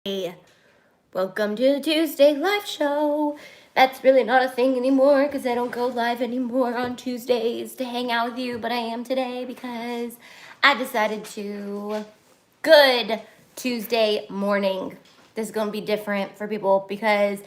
Hey, welcome to the Tuesday live show. That's really not a thing anymore because I don't go live anymore on Tuesdays to hang out with you, but I am today because I decided to. Good Tuesday morning. This is going to be different for people because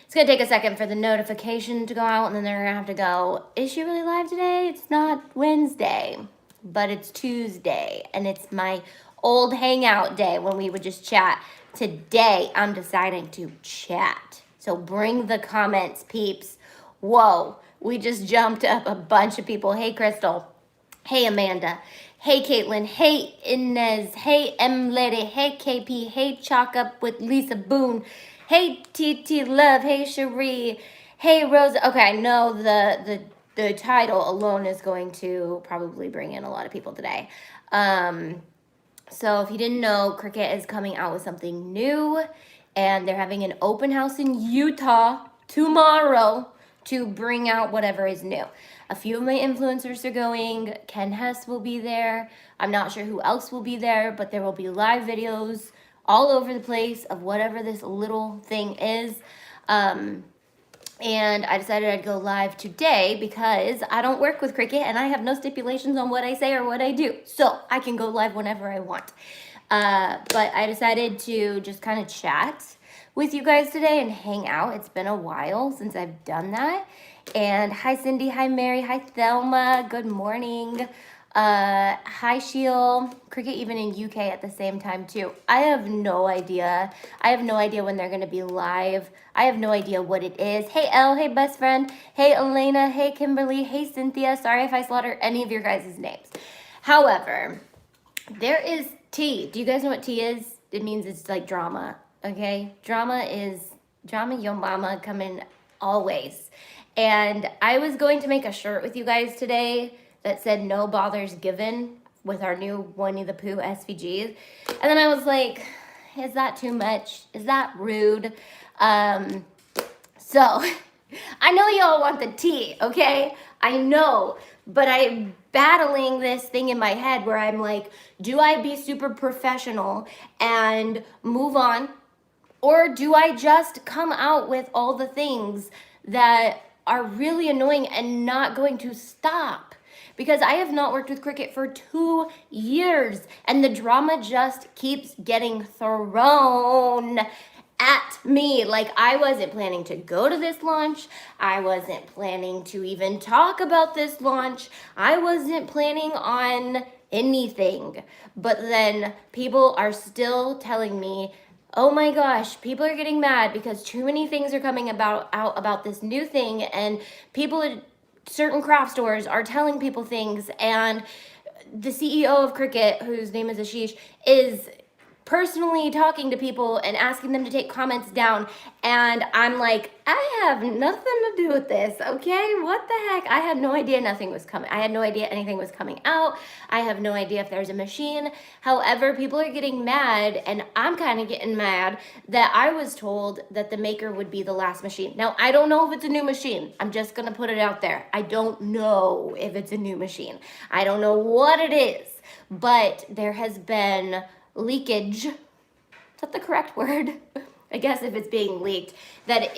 it's going to take a second for the notification to go out, and then they're going to have to go, is she really live today? It's not Wednesday, but it's Tuesday, and it's my old hangout day when we would just chat. Today, I'm deciding to chat. So bring the comments, peeps. Whoa, we just jumped up a bunch of people. Hey, Crystal. Hey, Amanda. Hey, Caitlin. Hey, Inez. Hey, M Lady. Hey, KP. Hey, Chalk Up with Lisa Boone. Hey, TT Love. Hey, Cherie. Hey, Rosa. Okay, I know the title alone is going to probably bring in a lot of people today. So if you didn't know, Cricut is coming out with something new, and they're having an open house in Utah tomorrow to bring out whatever is new. A few of my influencers are going. Ken Hess will be there. I'm not sure who else will be there, but there will be live videos all over the place of whatever this little thing is. And I decided I'd go live today because I don't work with Cricut and I have no stipulations on what I say or what I do. So I can go live whenever I want. But I decided to just kind of chat with you guys today and hang out. It's been a while since I've done that. And hi, Cindy. Hi, Mary. Hi, Thelma. Good morning. Hi, Sheil. Cricut even in UK at the same time too. I have no idea. I have no idea when they're going to be live. I have no idea what it is. Hey, Elle. Hey, best friend. Hey, Elena. Hey, Kimberly. Hey, Cynthia. Sorry if I slaughter any of your guys' names. However, there is tea. Do you guys know what tea is? It means it's like drama, okay? Drama, yo mama coming always. And I was going to make a shirt with you guys today that said no bothers given with our new Winnie the Pooh SVGs. And then I was like, is that too much? Is that rude? So I know y'all want the tea, okay? I know, but I'm battling this thing in my head where I'm like, do I be super professional and move on? Or do I just come out with all the things that are really annoying and not going to stop? Because I have not worked with Cricut for 2 years and the drama just keeps getting thrown at me. Like, I wasn't planning to go to this launch. I wasn't planning to even talk about this launch. I wasn't planning on anything. But then people are still telling me, oh my gosh, people are getting mad because too many things are coming out about this new thing, and people at certain craft stores are telling people things, and the CEO of Cricut, whose name is Ashish, is personally talking to people and asking them to take comments down, and I'm like, I have nothing to do with this, okay? What the heck? I had no idea nothing was coming. I had no idea anything was coming out. I have no idea if there's a machine. However, people are getting mad, and I'm kind of getting mad that I was told that the maker would be the last machine. Now, I don't know if it's a new machine. I'm just gonna put it out there. I don't know if it's a new machine. I don't know what it is, but there has been leakage. Is that the correct word? I guess if it's being leaked, that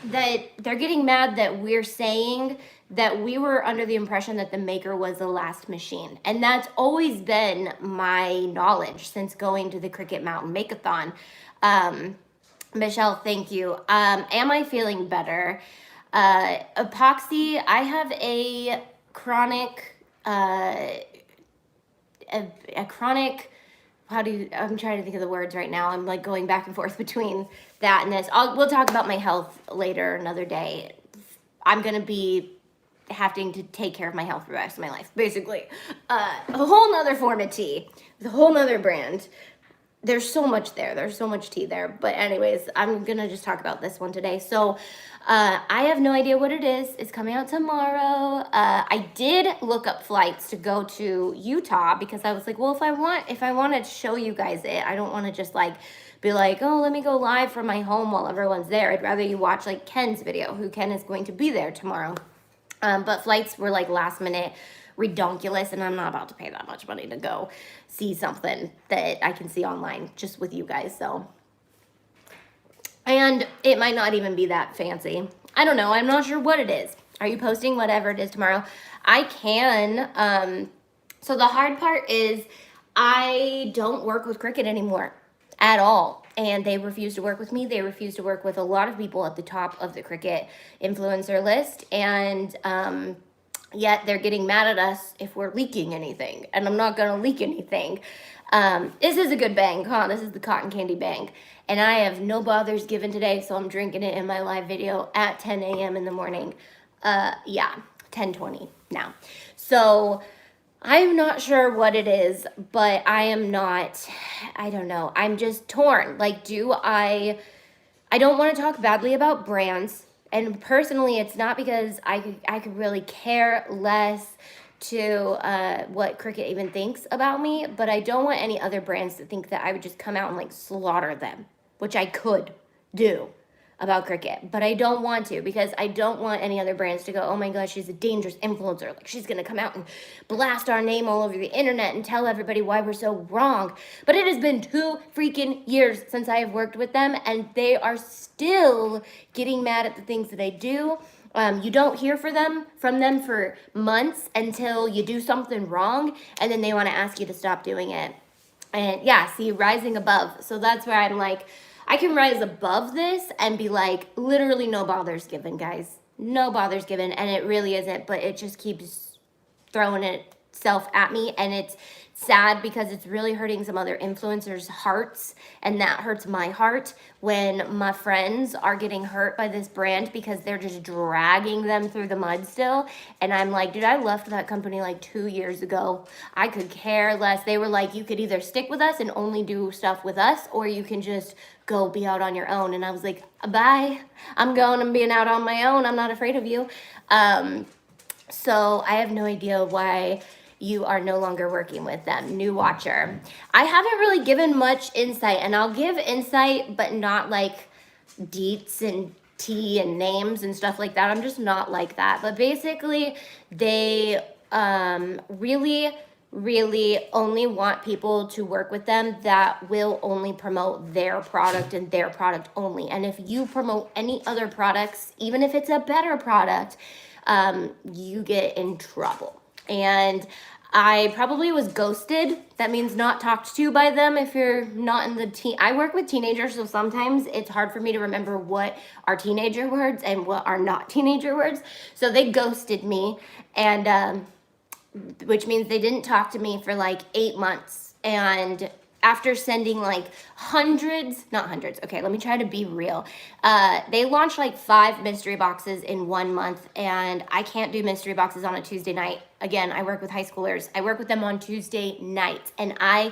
they're getting mad that we're saying that we were under the impression that the maker was the last machine. And that's always been my knowledge since going to the Cricut Mountain Make-a-thon. Michelle, thank you. Am I feeling better? Epoxy, I have a chronic, I'm trying to think of the words right now. I'm like going back and forth between that and this. We'll talk about my health later, another day. I'm going to be having to take care of my health for the rest of my life, basically. A whole nother form of tea, with a whole nother brand. There's so much there. There's so much tea there. But anyways, I'm going to just talk about this one today. So I have no idea what it is. It's coming out tomorrow. I did look up flights to go to Utah because I was like, well, if I want to show you guys it, I don't want to just like be like, oh, let me go live from my home while everyone's there. I'd rather you watch like Ken's video, who Ken is going to be there tomorrow. But flights were like last minute redonkulous, and I'm not about to pay that much money to go see something that I can see online just with you guys. So And it might not even be that fancy. I don't know. I'm not sure what it is. Are you posting whatever it is tomorrow? I can. So the hard part is I don't work with Cricut anymore at all. And they refuse to work with me. They refuse to work with a lot of people at the top of the Cricut influencer list. And yet they're getting mad at us if we're leaking anything. And I'm not going to leak anything. This is a good bang, huh? This is the cotton candy bang. And I have no bothers given today, so I'm drinking it in my live video at 10 a.m. in the morning. Yeah, 10:20 now. So I'm not sure what it is, but I don't know. I'm just torn. Like, I don't want to talk badly about brands. And personally, it's not because I could really care less to what Cricut even thinks about me, but I don't want any other brands to think that I would just come out and like slaughter them, which I could do about Cricut, but I don't want to, because I don't want any other brands to go, oh my gosh, she's a dangerous influencer. Like, she's gonna come out and blast our name all over the internet and tell everybody why we're so wrong. But it has been 2 freaking years since I have worked with them, and they are still getting mad at the things that I do. You don't hear from them for months until you do something wrong, and then they want to ask you to stop doing it. And yeah, see, rising above. So that's where I'm like, I can rise above this and be like, literally no bothers given, guys. No bothers given. And it really isn't, but it just keeps throwing itself at me. And it's sad because it's really hurting some other influencers' hearts. And that hurts my heart when my friends are getting hurt by this brand because they're just dragging them through the mud still. And I'm like, dude, I left that company like 2 years ago. I could care less. They were like, you could either stick with us and only do stuff with us, or you can just go be out on your own. And I was like, bye. I'm going and being out on my own. I'm not afraid of you. So I have no idea why you are no longer working with them. New watcher. I haven't really given much insight, and I'll give insight, but not like deets and tea and names and stuff like that. I'm just not like that. But basically, they really only want people to work with them that will only promote their product and their product only. And if you promote any other products, even if it's a better product, you get in trouble. And I probably was ghosted. That means not talked to by them if you're not in the I work with teenagers, so sometimes it's hard for me to remember what are teenager words and what are not teenager words. So they ghosted me, and which means they didn't talk to me for like 8 months. And after sending like not hundreds, okay, let me try to be real. They launched like 5 mystery boxes in 1 month, and I can't do mystery boxes on a Tuesday night. Again, I work with high schoolers. I work with them on Tuesday nights, and I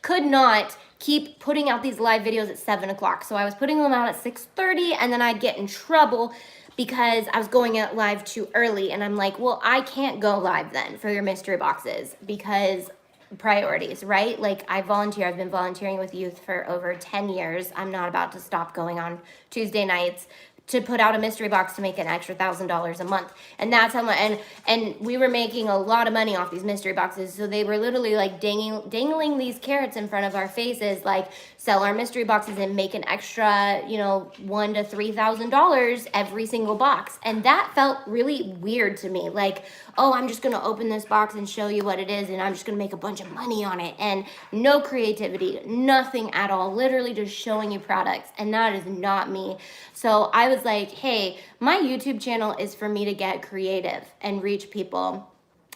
could not keep putting out these live videos at 7 o'clock. So I was putting them out at 6:30, and then I'd get in trouble because I was going out live too early. And I'm like, well, I can't go live then for your mystery boxes because priorities, right? Like, I volunteer. I've been volunteering with youth for over 10 years. I'm not about to stop going on Tuesday nights to put out a mystery box to make an extra $1,000 a month. And that's how much, and we were making a lot of money off these mystery boxes. So they were literally like dangling these carrots in front of our faces, like, sell our mystery boxes and make an extra, $1,000 to $3,000 every single box. And that felt really weird to me. Like, oh, I'm just gonna open this box and show you what it is, and I'm just gonna make a bunch of money on it. And no creativity, nothing at all, literally just showing you products. And that is not me. So I was like, hey, my YouTube channel is for me to get creative and reach people.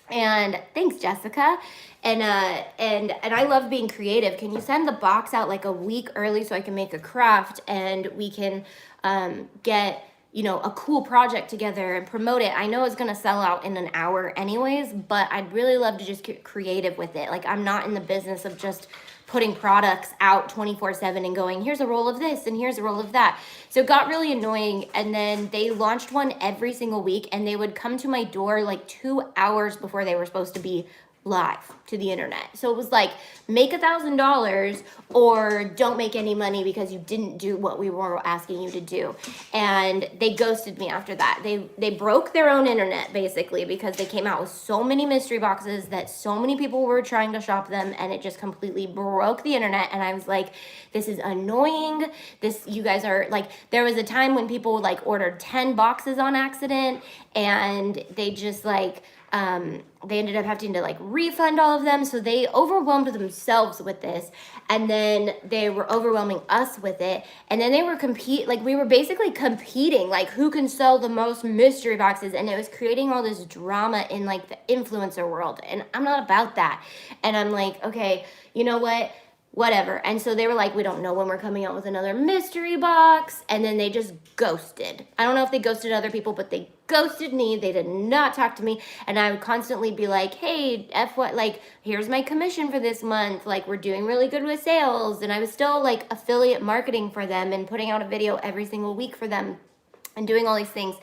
And thanks, Jessica. And I love being creative. Can you send the box out like a week early so I can make a craft and we can get a cool project together and promote it? I know it's gonna sell out in an hour anyways, but I'd really love to just get creative with it. Like, I'm not in the business of just putting products out 24/7 and going, here's a roll of this and here's a roll of that. So it got really annoying. And then they launched one every single week, and they would come to my door like 2 hours before they were supposed to be live to the internet. So it was like, make $1,000 or don't make any money because you didn't do what we were asking you to do. And they ghosted me after that. They broke their own internet basically because they came out with so many mystery boxes that so many people were trying to shop them, and it just completely broke the internet. And I was like, this is annoying. You guys are like, there was a time when people like ordered 10 boxes on accident, and they just like, they ended up having to like refund all of them. So they overwhelmed themselves with this, and then they were overwhelming us with it. And then they were we were basically competing, like who can sell the most mystery boxes. And it was creating all this drama in like the influencer world. And I'm not about that. And I'm like, okay, you know what? Whatever. And so they were like, we don't know when we're coming out with another mystery box. And then they just ghosted. I don't know if they ghosted other people, but they ghosted me. They did not talk to me. And I would constantly be like, hey, like, here's my commission for this month. Like, we're doing really good with sales. And I was still like affiliate marketing for them and putting out a video every single week for them and doing all these things.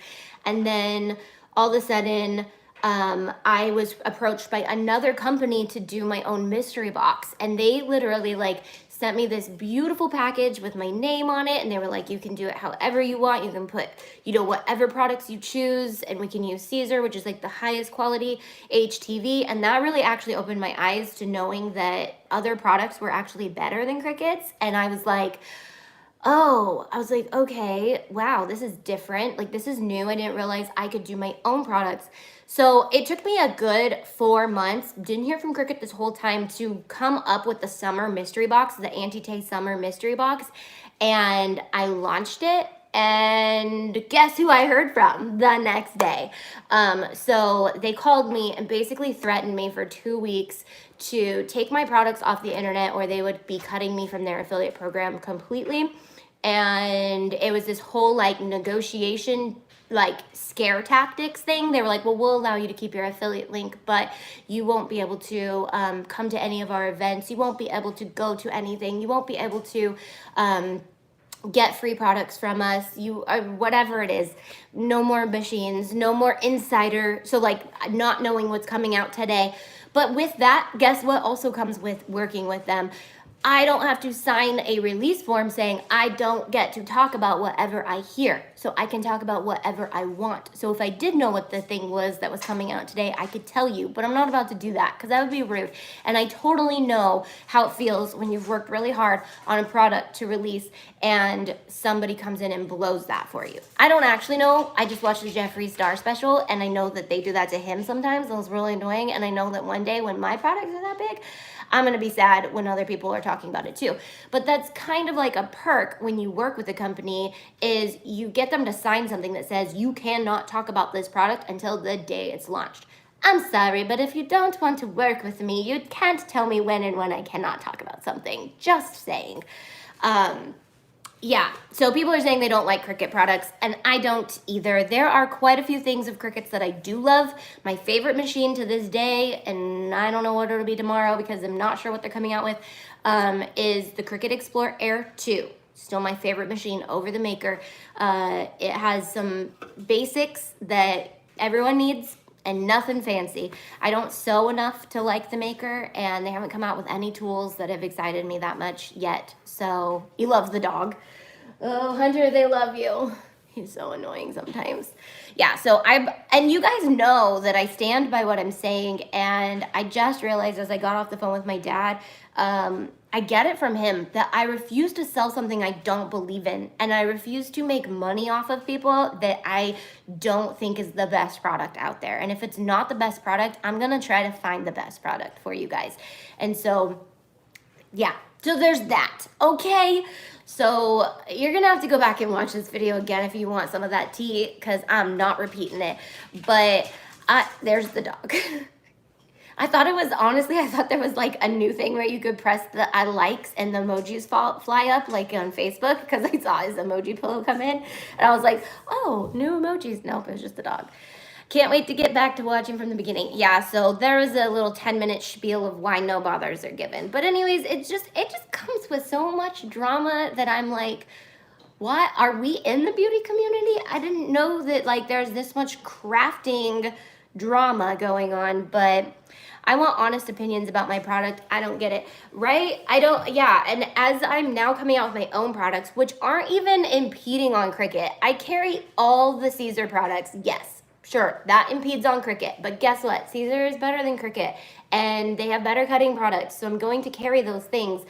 And then all of a sudden, I was approached by another company to do my own mystery box, and they literally like sent me this beautiful package with my name on it, and they were like, you can do it however you want. You can put, whatever products you choose, and we can use Caesar, which is like the highest quality HTV. And that really actually opened my eyes to knowing that other products were actually better than Cricut's. And I was like, okay, wow, this is different. Like, this is new. I didn't realize I could do my own products. So it took me a good 4 months, didn't hear from Cricut this whole time, to come up with the summer mystery box, the Auntie summer mystery box. And I launched it, and guess who I heard from the next day? So they called me and basically threatened me for 2 weeks to take my products off the internet, or they would be cutting me from their affiliate program completely. And it was this whole like negotiation, like scare tactics thing. They were like, well, we'll allow you to keep your affiliate link, but you won't be able to come to any of our events. You won't be able to go to anything. You won't be able to get free products from us. Whatever it is, no more machines, no more insider. So like not knowing what's coming out today. But with that, guess what also comes with working with them? I don't have to sign a release form saying I don't get to talk about whatever I hear. So I can talk about whatever I want. So if I did know what the thing was that was coming out today, I could tell you, but I'm not about to do that because that would be rude. And I totally know how it feels when you've worked really hard on a product to release and somebody comes in and blows that for you. I don't actually know. I just watched the Jeffree Star special, and I know that they do that to him sometimes. It was really annoying. And I know that one day when my products are that big, I'm going to be sad when other people are talking about it too. But that's kind of like a perk when you work with a company, is you get them to sign something that says you cannot talk about this product until the day it's launched. I'm sorry, but if you don't want to work with me, you can't tell me when and when I cannot talk about something. Just saying. Yeah, so people are saying they don't like Cricut products, and I don't either. There are quite a few things of Cricut's that I do love. My favorite machine to this day, and I don't know what it'll be tomorrow because I'm not sure what they're coming out with, is the Cricut Explore Air 2. Still my favorite machine over the Maker. It has some basics that everyone needs and nothing fancy. I don't sew enough to like the Maker, and they haven't come out with any tools that have excited me that much yet. So he loves the dog. Oh, Hunter, they love you. He's so annoying sometimes. Yeah, so and you guys know that I stand by what I'm saying, and I just realized as I got off the phone with my dad, I get it from him that I refuse to sell something I don't believe in, and I refuse to make money off of people that I don't think is the best product out there. And if it's not the best product, I'm gonna try to find the best product for you guys. And so, yeah, so there's that, okay? So you're gonna have to go back and watch this video again if you want some of that tea, because I'm not repeating it. But there's the dog. I thought there was like a new thing where you could press the I likes and the emojis fly up like on Facebook, because I saw his emoji pillow come in. And I was like, oh, new emojis. Nope, it was just the dog. Can't wait to get back to watching from the beginning. Yeah, so there was a little 10-minute spiel of why no bothers are given. But anyways, it just comes with so much drama that I'm like, what? Are we in the beauty community? I didn't know that like there's this much crafting drama going on, but I want honest opinions about my product. I don't get it, right? I don't, yeah. And as I'm now coming out with my own products, which aren't even impeding on Cricut, I carry all the Caesar products. Yes, sure, that impedes on Cricut, but guess what? Caesar is better than Cricut, and they have better cutting products, so I'm going to carry those things.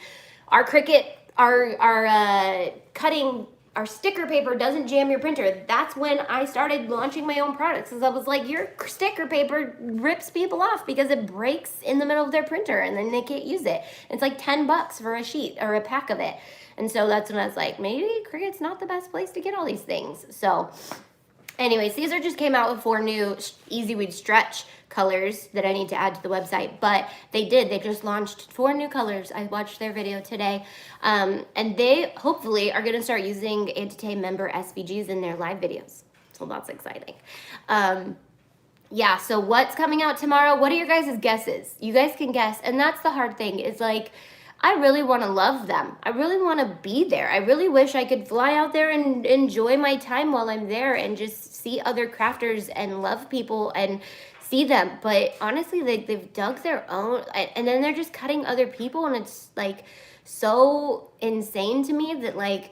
Our Cricut, our cutting, our sticker paper doesn't jam your printer. That's when I started launching my own products, because I was like, your sticker paper rips people off because it breaks in the middle of their printer and then they can't use it. It's like $10 for a sheet or a pack of it. And so that's when I was like, maybe Cricut's not the best place to get all these things. So anyway, Caesar just came out with 4 new Easy Weed Stretch colors that I need to add to the website, but they just launched 4 new colors. I watched their video today, and they hopefully are going to start using Auntie member SVGs in their live videos, so that's exciting. Yeah, so what's coming out tomorrow? What are your guys' guesses? You guys can guess, and that's the hard thing, is like, I really want to love them. I really want to be there. I really wish I could fly out there and enjoy my time while I'm there and just see other crafters and love people and see them. But honestly, they've dug their own, and then they're just cutting other people, and it's like so insane to me that, like,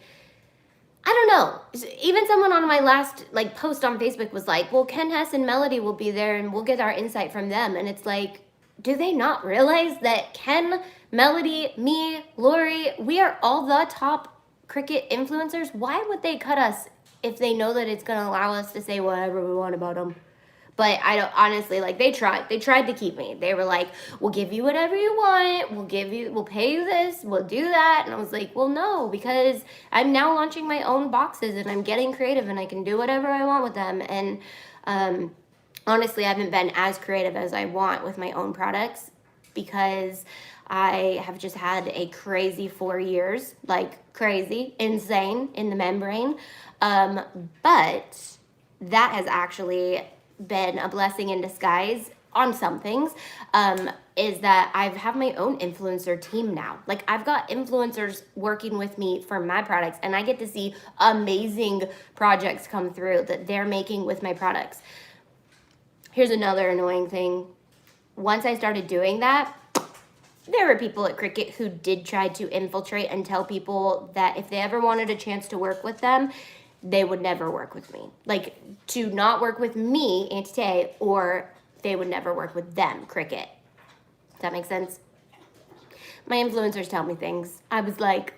I don't know. Even someone on my last like post on Facebook was like, well, Ken Hess and Melody will be there and we'll get our insight from them. And it's like, do they not realize that Ken, Melody, me, Lori, we are all the top Cricut influencers? Why would they cut us if they know that it's going to allow us to say whatever we want about them? But I don't, honestly, like, they tried to keep me. They were like, we'll give you whatever you want. We'll pay you this. We'll do that. And I was like, well, no, because I'm now launching my own boxes and I'm getting creative and I can do whatever I want with them. And honestly, I haven't been as creative as I want with my own products because I have just had a crazy 4 years, like crazy, insane in the membrane. But that has actually been a blessing in disguise on some things, is that I have my own influencer team now. Like, I've got influencers working with me for my products, and I get to see amazing projects come through that they're making with my products. Here's another annoying thing. Once I started doing that, there were people at Cricut who did try to infiltrate and tell people that if they ever wanted a chance to work with them, they would never work with me. Like, to not work with me, Auntie, or they would never work with them, Cricut. Does that make sense? My influencers tell me things. I was like,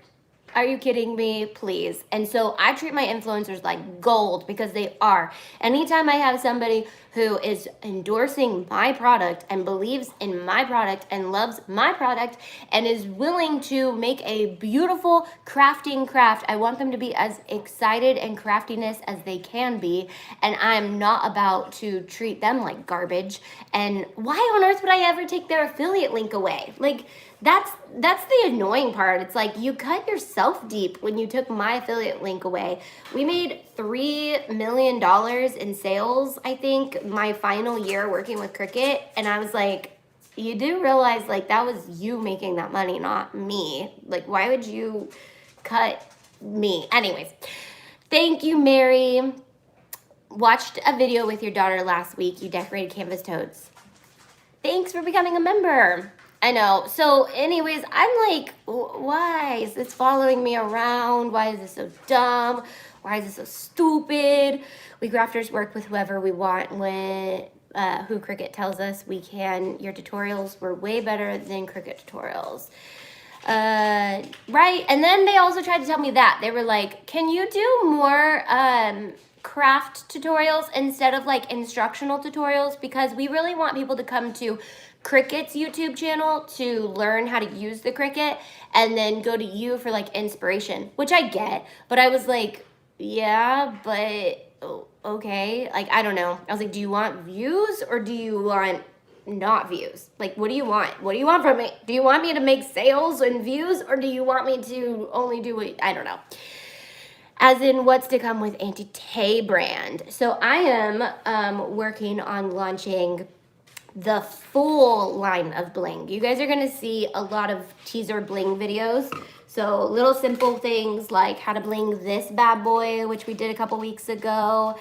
are you kidding me? Please. And so I treat my influencers like gold because they are. Anytime I have somebody who is endorsing my product and believes in my product and loves my product and is willing to make a beautiful crafting craft, I want them to be as excited and craftiness as they can be. And I'm not about to treat them like garbage. And why on earth would I ever take their affiliate link away? Like, that's the annoying part. It's like, you cut yourself deep when you took my affiliate link away. We made $3 million in sales, I think, my final year working with Cricut. And I was like, you do realize, like, that was you making that money, not me. Like, why would you cut me? Anyways, thank you, Mary. Watched a video with your daughter last week. You decorated canvas totes. Thanks for becoming a member. I know. So anyways, I'm like, why is this following me around? Why is this so dumb? Why is this so stupid? We crafters work with whoever we want when who Cricut tells us we can. Your tutorials were way better than Cricut tutorials. Right? And then they also tried to tell me that. They were like, can you do more craft tutorials instead of like instructional tutorials? Because we really want people to come to Cricut's YouTube channel to learn how to use the Cricut and then go to you for like inspiration, which I get, but I was like, yeah, but okay, like, I don't know. I was like, do you want views or do you want not views? Like, what do you want? What do you want from me? Do you want me to make sales and views or do you want me to only do it? I don't know. As in what's to come with Auntie brand. So I am working on launching the full line of bling. You guys are gonna see a lot of teaser bling videos. So little simple things like how to bling this bad boy, which we did a couple weeks ago.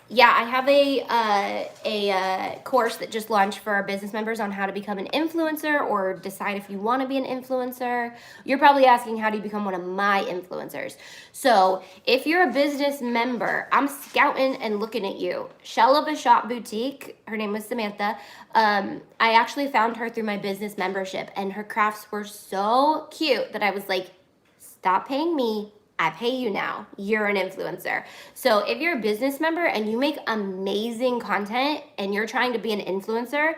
yeah, I have a course that just launched for our business members on how to become an influencer or decide if you want to be an influencer. You're probably asking, how do you become one of my influencers? So if you're a business member, I'm scouting and looking at you. Shell of a Shop Boutique, her name was Samantha. I actually found her through my business membership, and her crafts were so cute that I was like, stop paying me, I pay you now. You're an influencer. So if you're a business member and you make amazing content and you're trying to be an influencer,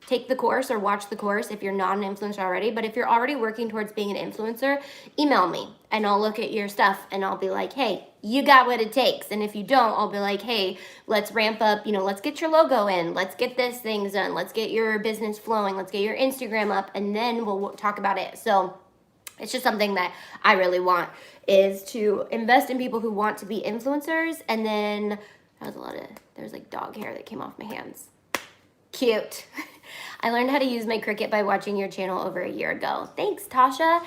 take the course or watch the course if you're not an influencer already. But if you're already working towards being an influencer, email me and I'll look at your stuff and I'll be like, hey, you got what it takes. And if you don't, I'll be like, hey, let's ramp up, let's get your logo in. Let's get this thing done. Let's get your business flowing. Let's get your Instagram up, and then we'll talk about it. So it's just something that I really want, is to invest in people who want to be influencers. And then there's like dog hair that came off my hands. Cute. I learned how to use my Cricut by watching your channel over a year ago. Thanks, Tasha.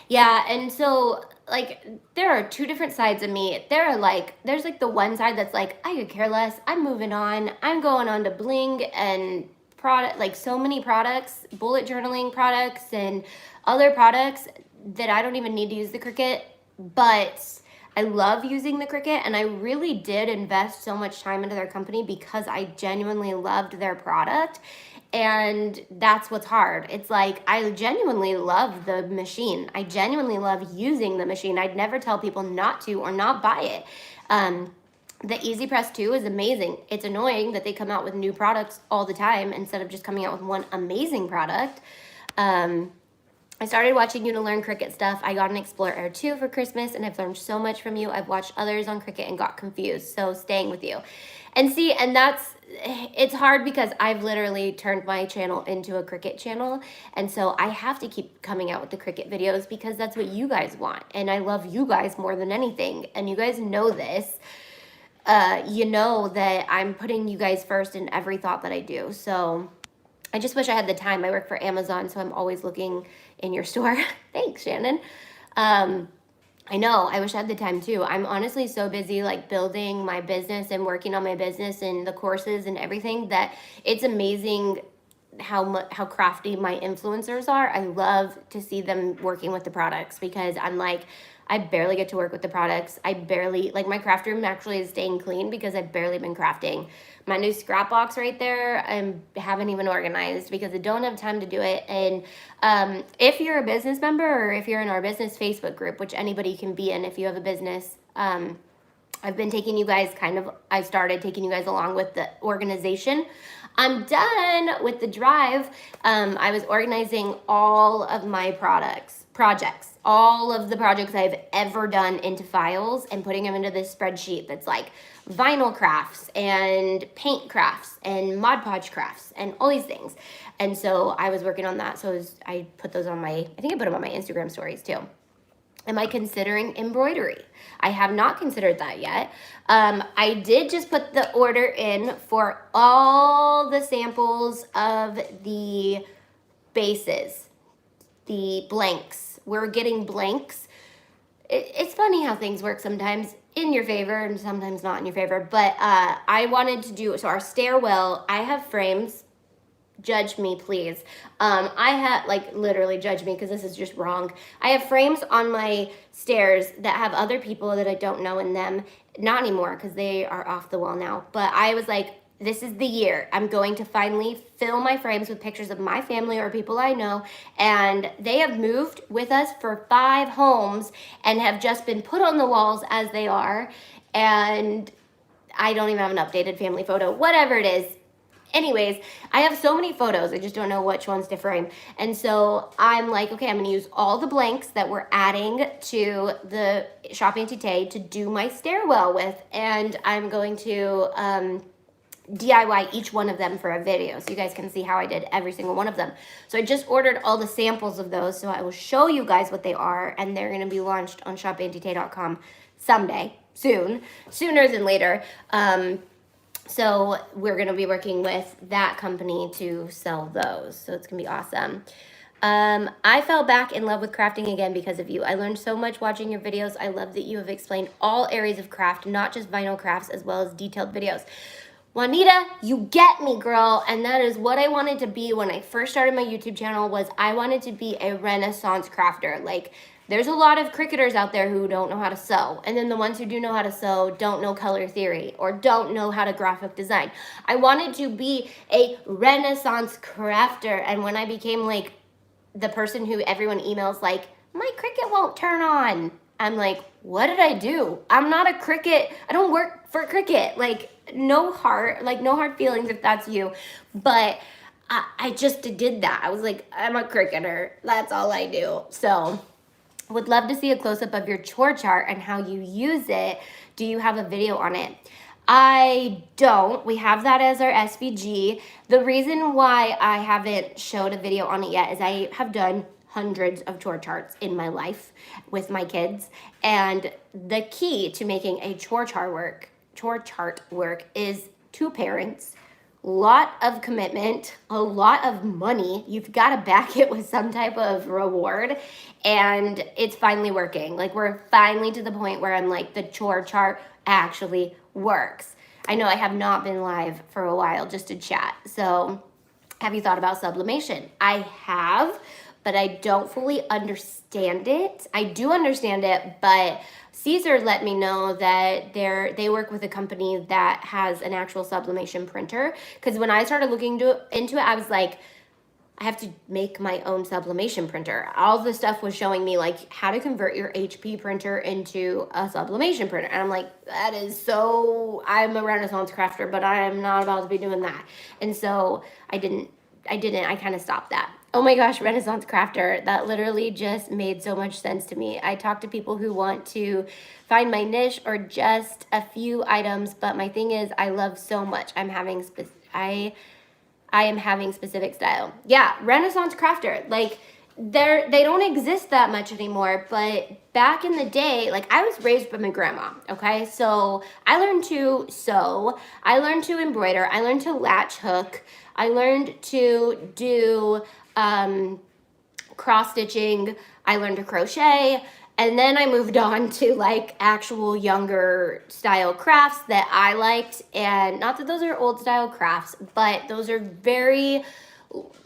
Yeah, and so like there are two different sides of me. There's like the one side that's like, I could care less. I'm moving on. I'm going on to bling and product, like so many products, bullet journaling products and other products that I don't even need to use the Cricut, but I love using the Cricut, and I really did invest so much time into their company because I genuinely loved their product. And that's what's hard. It's like, I genuinely love the machine. I genuinely love using the machine. I'd never tell people not to or not buy it. The Easy Press 2 is amazing. It's annoying that they come out with new products all the time instead of just coming out with one amazing product. I started watching you to learn Cricut stuff. I got an Explorer Air 2 for Christmas, and I've learned so much from you. I've watched others on Cricut and got confused, so staying with you. And see, and it's hard because I've literally turned my channel into a Cricut channel, and so I have to keep coming out with the Cricut videos because that's what you guys want, and I love you guys more than anything, and you guys know this. You know that I'm putting you guys first in every thought that I do, so I just wish I had the time. I work for Amazon, so I'm always looking in your store. Thanks, Shannon. I know, I wish I had the time too. I'm honestly so busy like building my business and working on my business and the courses and everything that it's amazing how crafty my influencers are. I love to see them working with the products because I'm like, I barely get to work with the products. I barely, like my craft room actually is staying clean because I've barely been crafting. My new scrap box right there, I haven't even organized because I don't have time to do it. And if you're a business member or if you're in our business Facebook group, which anybody can be in if you have a business, I've been taking you guys I started taking you guys along with the organization. I'm done with the drive. I was organizing all of my projects, all of the projects I've ever done into files and putting them into this spreadsheet that's like vinyl crafts and paint crafts and Mod Podge crafts and all these things. And so I was working on that. So I put those on I think I put them on my Instagram stories too. Am I considering embroidery? I have not considered that yet. I did just put the order in for all the samples of the bases, the blanks. We're getting blanks. It's funny how things work sometimes in your favor and sometimes not in your favor. But I wanted to do, so our stairwell, I have frames. Judge me, please. I have, like, literally judge me because this is just wrong. I have frames on my stairs that have other people that I don't know in them. Not anymore because they are off the wall now. But I was like, this is the year. I'm going to finally fill my frames with pictures of my family or people I know. And they have moved with us for 5 homes and have just been put on the walls as they are. And I don't even have an updated family photo, whatever it is. Anyways, I have so many photos, I just don't know which ones to frame. And so I'm like, okay, I'm gonna use all the blanks that we're adding to the Shop Auntie to do my stairwell with. And I'm going to DIY each one of them for a video so you guys can see how I did every single one of them. So I just ordered all the samples of those, so I will show you guys what they are, and they're gonna be launched on shopauntietay.com someday, sooner than later. So we're going to be working with that company to sell those. So it's going to be awesome. I fell back in love with crafting again because of you. I learned so much watching your videos. I love that you have explained all areas of craft, not just vinyl crafts, as well as detailed videos. Juanita, you get me, girl. And that is what I wanted to be when I first started my YouTube channel. Was I wanted to be a Renaissance crafter. Like, there's a lot of Cricketers out there who don't know how to sew. And then the ones who do know how to sew don't know color theory or don't know how to graphic design. I wanted to be a Renaissance crafter. And when I became like the person who everyone emails like, my Cricut won't turn on, I'm like, what did I do? I'm not a Cricut. I don't work for Cricut. Like, no hard feelings if that's you. But I just did that. I was like, I'm a Cricketer. That's all I do. So would love to see a close-up of your chore chart and how you use it. Do you have a video on it? I don't. We have that as our SVG. The reason why I haven't showed a video on it yet is I have done hundreds of chore charts in my life with my kids. And the key to making a chore chart work is two parents, lot of commitment, a lot of money. You've got to back it with some type of reward, and it's finally working. Like, we're finally to the point where I'm like, the chore chart actually works. I know I have not been live for a while, just to chat. So have you thought about sublimation? I have, but I don't fully understand it. I do understand it, but Caesar let me know that they work with a company that has an actual sublimation printer. Because when I started looking into it, I was like, I have to make my own sublimation printer. All the stuff was showing me like how to convert your HP printer into a sublimation printer. And I'm like, that is so, I'm a Renaissance crafter, but I am not about to be doing that. And so I kind of stopped that. Oh my gosh, Renaissance crafter, that literally just made so much sense to me. I talk to people who want to find my niche or just a few items, but my thing is I love so much. I am having specific style. Yeah, Renaissance crafter, like they don't exist that much anymore, but back in the day, like I was raised by my grandma, okay? So I learned to sew, I learned to embroider, I learned to latch hook, I learned to do cross stitching, I learned to crochet, and then I moved on to like actual younger style crafts that I liked. And not that those are old style crafts, but those are very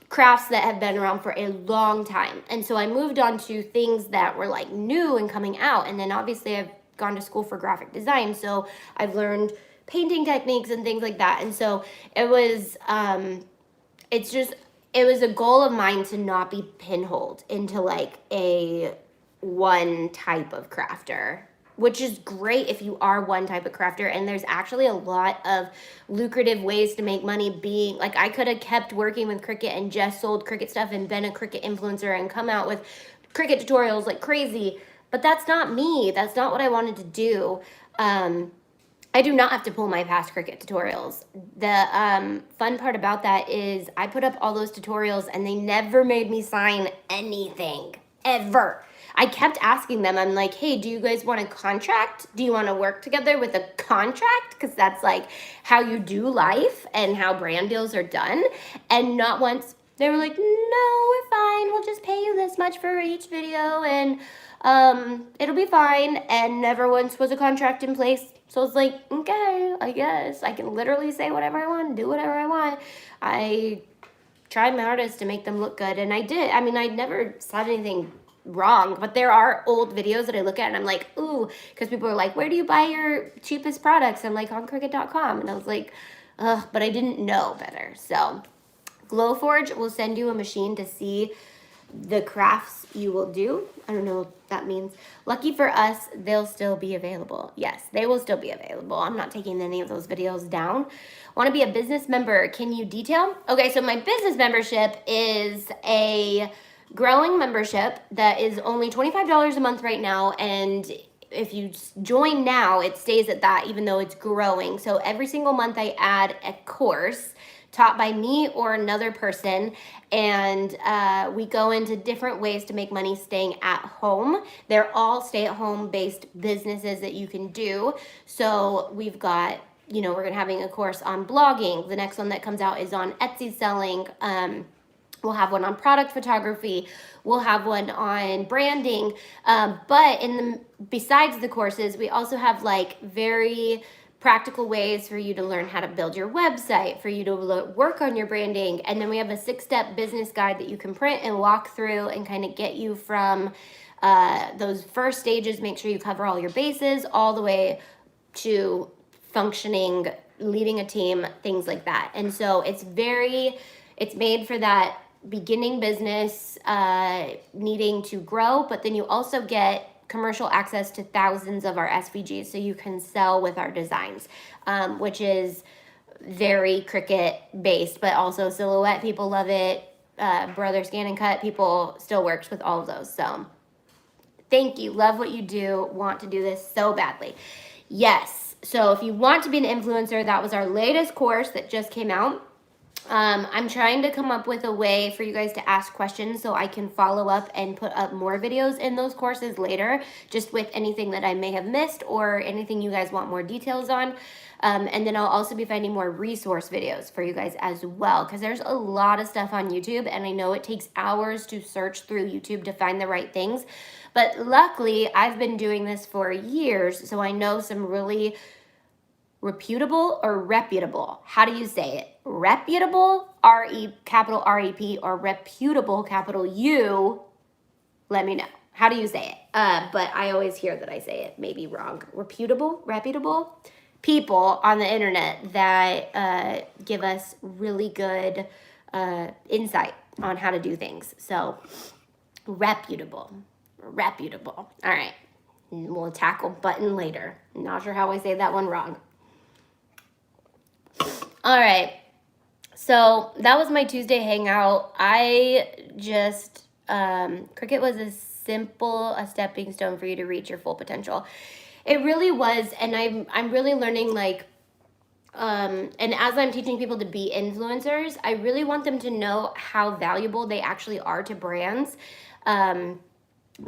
crafts that have been around for a long time. And so I moved on to things that were like new and coming out. And then obviously I've gone to school for graphic design, so I've learned painting techniques and things like that. And so it was it was a goal of mine to not be pinholed into like a one type of crafter, which is great if you are one type of crafter. And there's actually a lot of lucrative ways to make money being like, I could have kept working with Cricut and just sold Cricut stuff and been a Cricut influencer and come out with Cricut tutorials like crazy, but that's not me. That's not what I wanted to do. I do not have to pull my past Cricut tutorials. The fun part about that is I put up all those tutorials and they never made me sign anything, ever. I kept asking them, I'm like, hey, do you guys want a contract? Do you want to work together with a contract? Because that's like how you do life and how brand deals are done. And not once, they were like, no, we're fine. We'll just pay you this much for each video and it'll be fine. And never once was a contract in place. So it's like, okay, I guess I can literally say whatever I want, do whatever I want. I tried my hardest to make them look good, and I did. I mean, I never said anything wrong, but there are old videos that I look at and I'm like, ooh, because people are like, where do you buy your cheapest products? I'm like, on Cricut.com. And I was like, ugh, but I didn't know better. So Glowforge will send you a machine to see the crafts you will do. I don't know what that means. Lucky for us, they'll still be available. Yes, they will still be available. I'm not taking any of those videos down. Want to be a business member? Can you detail? Okay, so my business membership is a growing membership that is only $25 a month right now, and if you join now, it stays at that even though it's growing. So every single month I add a course taught by me or another person, and we go into different ways to make money staying at home. They're all stay-at-home based businesses that you can do. So we've got, we're gonna having a course on blogging. The next one that comes out is on Etsy selling. We'll have one on product photography. We'll have one on branding. But besides the courses, we also have like very practical ways for you to learn how to build your website, for you to work on your branding. And then we have a 6-step business guide that you can print and walk through and kind of get you from those first stages, make sure you cover all your bases, all the way to functioning, leading a team, things like that. And so it's made for that beginning business needing to grow, but then you also get commercial access to thousands of our SVGs, so you can sell with our designs, which is very Cricut based, but also Silhouette, people love it. Brother Scan and Cut, people still works with all of those. So thank you, love what you do, want to do this so badly. Yes, so if you want to be an influencer, that was our latest course that just came out. I'm trying to come up with a way for you guys to ask questions so I can follow up and put up more videos in those courses later, just with anything that I may have missed or anything you guys want more details on. And then I'll also be finding more resource videos for you guys as well, because there's a lot of stuff on YouTube, and I know it takes hours to search through YouTube to find the right things. But luckily, I've been doing this for years, so I know some really reputable or reputable. How do you say it? Reputable, capital R-E-P, or reputable, capital U. Let me know. How do you say it? But I always hear that I say it maybe wrong. Reputable people on the internet that give us really good insight on how to do things. So reputable. All right. We'll tackle button later. Not sure how I say that one wrong. All right, so that was my Tuesday hangout. I just, Cricut was as simple a stepping stone for you to reach your full potential. It really was, and I'm really learning, like, and as I'm teaching people to be influencers, I really want them to know how valuable they actually are to brands,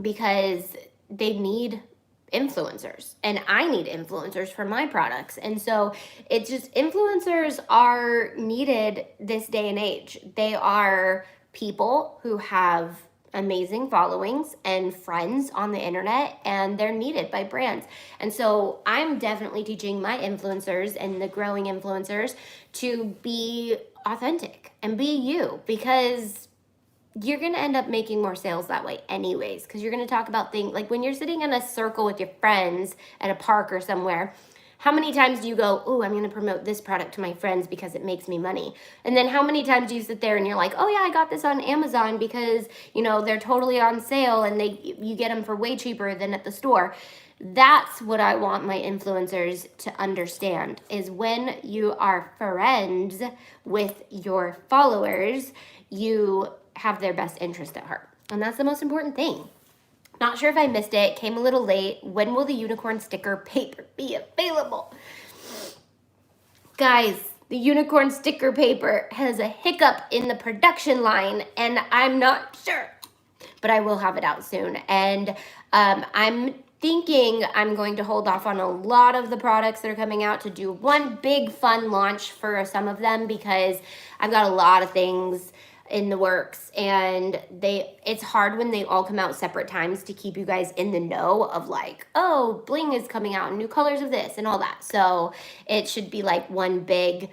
because they need influencers, and I need influencers for my products. And so it's just, influencers are needed this day and age. They are people who have amazing followings and friends on the internet, and they're needed by brands. And so I'm definitely teaching my influencers and the growing influencers to be authentic and be you, because you're going to end up making more sales that way anyways, because you're going to talk about things like when you're sitting in a circle with your friends at a park or somewhere. How many times do you go, oh, I'm going to promote this product to my friends because it makes me money? And then how many times do you sit there and you're like, oh yeah, I got this on Amazon because, you know, they're totally on sale and you get them for way cheaper than at the store. That's what I want my influencers to understand, is when you are friends with your followers, you have their best interest at heart. And that's the most important thing. Not sure if I missed it. Came a little late. When will the unicorn sticker paper be available? Guys, the unicorn sticker paper has a hiccup in the production line, and I'm not sure. But I will have it out soon. And I'm thinking I'm going to hold off on a lot of the products that are coming out to do one big fun launch for some of them, because I've got a lot of things in the works, and it's hard when they all come out separate times to keep you guys in the know of, like, oh, bling is coming out and new colors of this and all that. So it should be like one big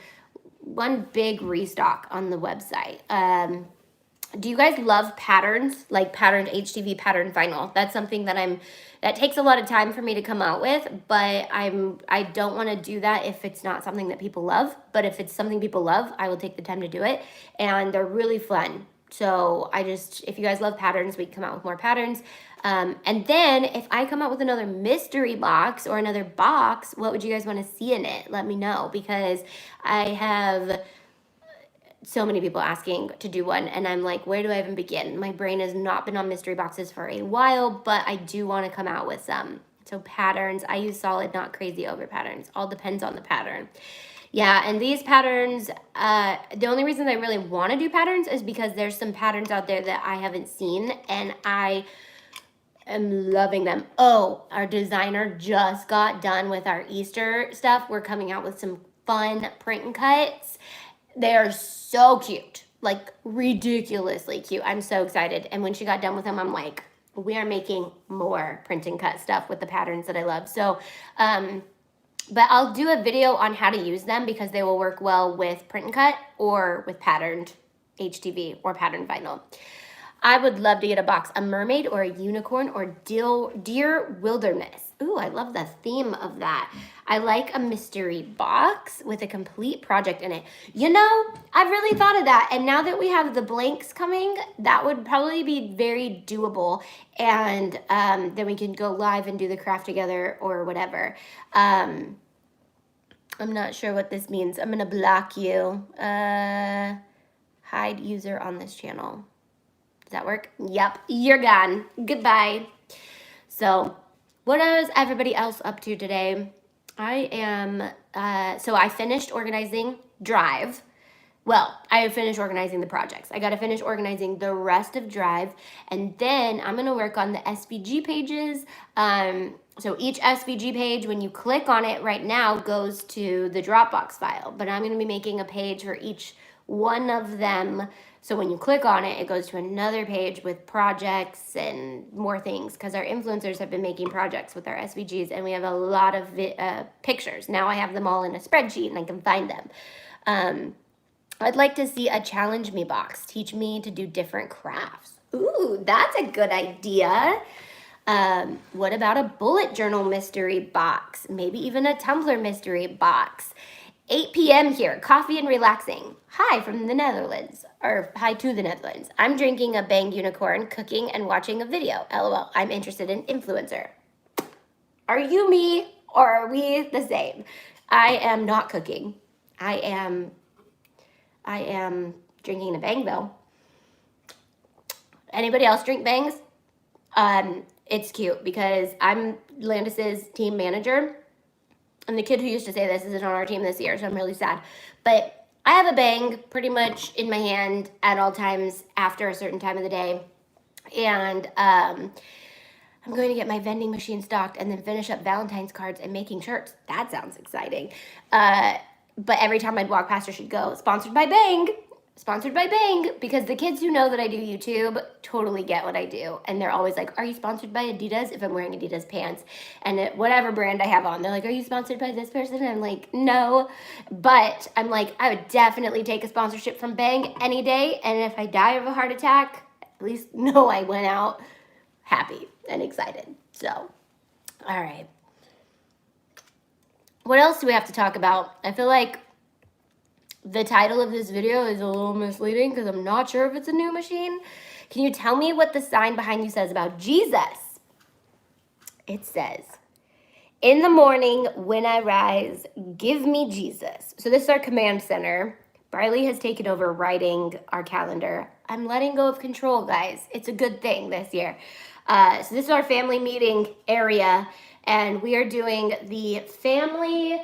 restock on the website. Do you guys love patterns, like patterned HTV pattern vinyl? That's something that takes a lot of time for me to come out with, but I don't want to do that if it's not something that people love. But if it's something people love, I will take the time to do it, and they're really fun. So if you guys love patterns, we can come out with more patterns. And then if I come out with another mystery box or another box, what would you guys want to see in it? Let me know, because I have so many people asking to do one, and I'm like, where do I even begin? My brain has not been on mystery boxes for a while, but I do want to come out with some. So patterns, I use solid, not crazy over patterns. All depends on the pattern. Yeah, and these patterns, the only reason I really want to do patterns is because there's some patterns out there that I haven't seen, and I am loving them. Oh, our designer just got done with our Easter stuff. We're coming out with some fun print and cuts. They are so cute. like ridiculously cute. I'm so excited. And when she got done with them, I'm like, we are making more print and cut stuff with the patterns that I love. So, but I'll do a video on how to use them because they will work well with print and cut or with patterned HTV or patterned vinyl. I would love to get a box, a mermaid or a unicorn or deer wilderness. Ooh, I love the theme of that. I like a mystery box with a complete project in it. You know, I've really thought of that. And now that we have the blanks coming, that would probably be very doable. And then we can go live and do the craft together or whatever. I'm not sure what this means. I'm going to block you. Hide user on this channel. Does that work? Yep, you're gone. Goodbye. So what is everybody else up to today? I am, so I finished organizing Drive. Well, I finished organizing the projects. I got to finish organizing the rest of Drive, and then I'm going to work on the SVG pages. So each SVG page, when you click on it right now, goes to the Dropbox file, but I'm going to be making a page for each one of them. So when you click on it, it goes to another page with projects and more things because our influencers have been making projects with our SVGs, and we have a lot of pictures. Now I have them all in a spreadsheet and I can find them. I'd like to see a challenge me box. Teach me to do different crafts. Ooh, that's a good idea. What about a bullet journal mystery box? Maybe even a Tumblr mystery box. 8 p.m. here, coffee and relaxing. Hi from the Netherlands, or hi to the Netherlands. I'm drinking a Bang Unicorn, cooking and watching a video. LOL, I'm interested in influencer. Are you me or are we the same? I am not cooking. I am drinking a Bang though. Anybody else drink Bangs? It's cute because I'm Landis's team manager. And the kid who used to say this isn't on our team this year, so I'm really sad. But I have a Bang pretty much in my hand at all times after a certain time of the day. And I'm going to get my vending machine stocked and then finish up Valentine's cards and making shirts. That sounds exciting. But every time I'd walk past her, she'd go, sponsored by Bang. Sponsored by Bang, because the kids who know that I do YouTube totally get what I do. And they're always like, are you sponsored by Adidas? If I'm wearing Adidas pants. And whatever brand I have on, they're like, are you sponsored by this person? And I'm like, no. But I'm like, I would definitely take a sponsorship from Bang any day. And if I die of a heart attack, at least know I went out happy and excited. So, all right. What else do we have to talk about? I feel like the title of this video is a little misleading because I'm not sure if it's a new machine. Can you tell me what the sign behind you says about Jesus? It says, in the morning when I rise, give me Jesus. So this is our command center. Briley has taken over writing our calendar. I'm letting go of control, guys. It's a good thing this year. So this is our family meeting area, and we are doing the family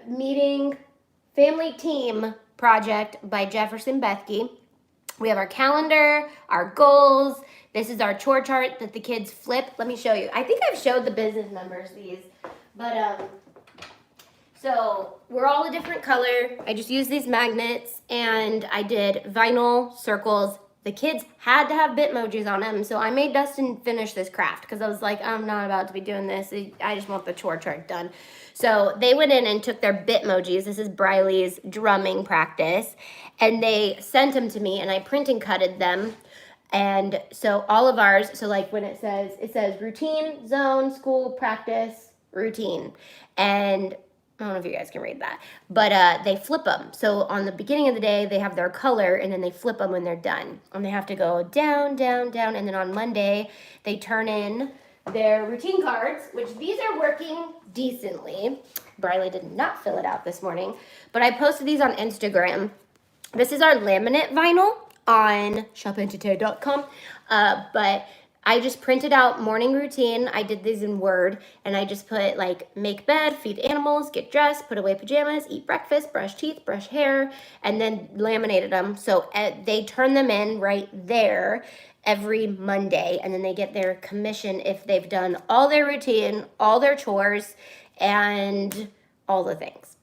meeting Family Team Project by Jefferson Bethke. We have our calendar, our goals. This is our chore chart that the kids flip. Let me show you. I think I've showed the business members these, but so we're all a different color. I just used these magnets and I did vinyl circles. The kids had to have Bitmojis on them, so I made Dustin finish this craft because I was like, I'm not about to be doing this. I just want the chore chart done. So they went in and took their Bitmojis. This is Briley's drumming practice. And they sent them to me, and I print and cutted them. And so all of ours, so like when it says routine, zone, school, practice, routine. And I don't know if you guys can read that, but they flip them. So on the beginning of the day, they have their color, and then they flip them when they're done. And they have to go down, down, down, and then on Monday, they turn in their routine cards, which these are working decently. Briley did not fill it out this morning, but I posted these on Instagram. This is our laminate vinyl on shopentite.com, but I just printed out morning routine. I did these in Word, and I just put like make bed, feed animals, get dressed, put away pajamas, eat breakfast, brush teeth, brush hair, and then laminated them. So they turn them in right there every Monday, and then they get their commission if they've done all their routine, all their chores, and all the things.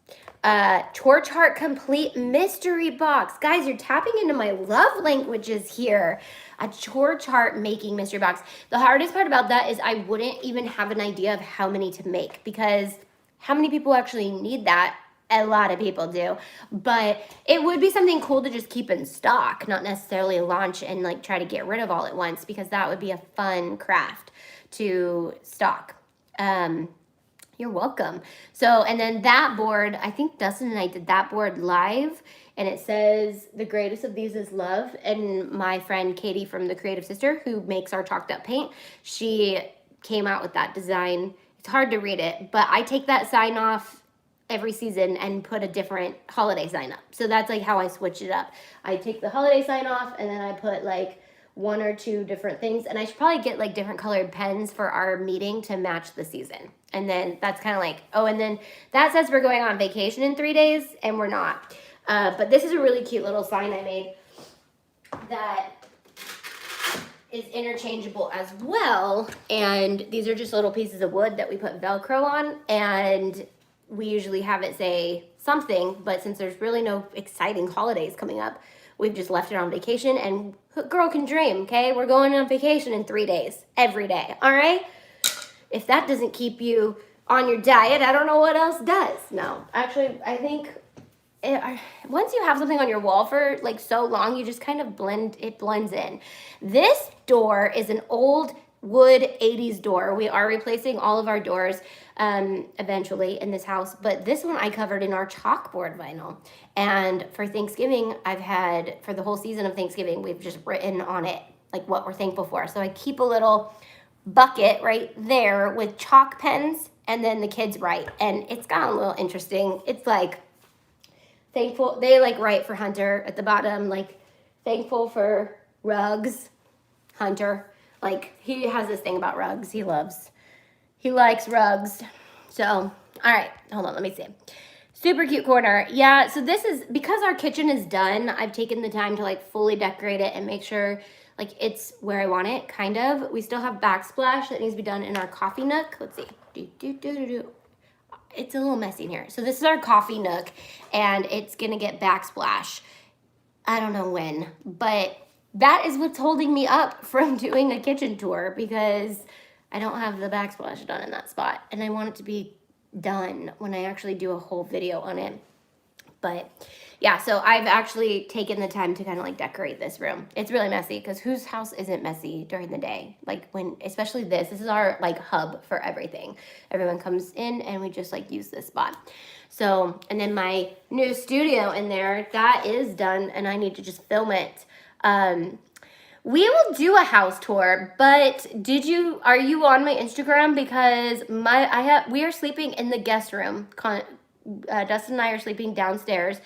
Torch Heart Complete Mystery Box. Guys, you're tapping into my love languages here. A Torch Heart making mystery box. The hardest part about that is I wouldn't even have an idea of how many to make, because how many people actually need that? A lot of people do. But it would be something cool to just keep in stock, not necessarily launch and like try to get rid of all at once, because that would be a fun craft to stock. You're welcome. So, and then that board, I think Dustin and I did that board live, and it says, the greatest of these is love. And my friend Katie from the Creative Sister, who makes our chalked up paint, she came out with that design. It's hard to read it, but I take that sign off every season and put a different holiday sign up. So that's like how I switch it up. I take the holiday sign off, and then I put like 1 or 2 different things, and I should probably get like different colored pens for our meeting to match the season. And then that's kind of like, oh, and then that says we're going on vacation in 3 days, and we're not. But this is a really cute little sign I made that is interchangeable as well. And these are just little pieces of wood that we put Velcro on, and we usually have it say something, but since there's really no exciting holidays coming up, we've just left it on vacation, and girl can dream, okay? We're going on vacation in 3 days, every day, all right? If that doesn't keep you on your diet, I don't know what else does. No, actually, I think once you have something on your wall for like so long, you just kind of blends in. This door is an old wood 80s door. We are replacing all of our doors eventually in this house, but this one I covered in our chalkboard vinyl. And for Thanksgiving, for the whole season of Thanksgiving, we've just written on it like what we're thankful for. So I keep a little bucket right there with chalk pens, and then the kids write, and it's gotten a little interesting. It's like thankful, they like write for Hunter at the bottom, like thankful for rugs, Hunter. Like, he has this thing about rugs. He likes rugs. So, all right, hold on, let me see. Super cute corner. Yeah, so this is, because our kitchen is done, I've taken the time to like fully decorate it and make sure like it's where I want it, kind of. We still have backsplash that needs to be done in our coffee nook. Let's see. It's a little messy in here. So this is our coffee nook, and it's gonna get backsplash. I don't know when, but that is what's holding me up from doing a kitchen tour, because I don't have the backsplash done in that spot, and I want it to be done when I actually do a whole video on it. But yeah, so I've actually taken the time to kind of like decorate this room. It's really messy, because whose house isn't messy during the day? Like especially this is our like hub for everything. Everyone comes in and we just like use this spot. So, and then my new studio in there, that is done, and I need to just film it. We will do a house tour, but are you on my Instagram? Because we are sleeping in the guest room. Dustin and I are sleeping downstairs,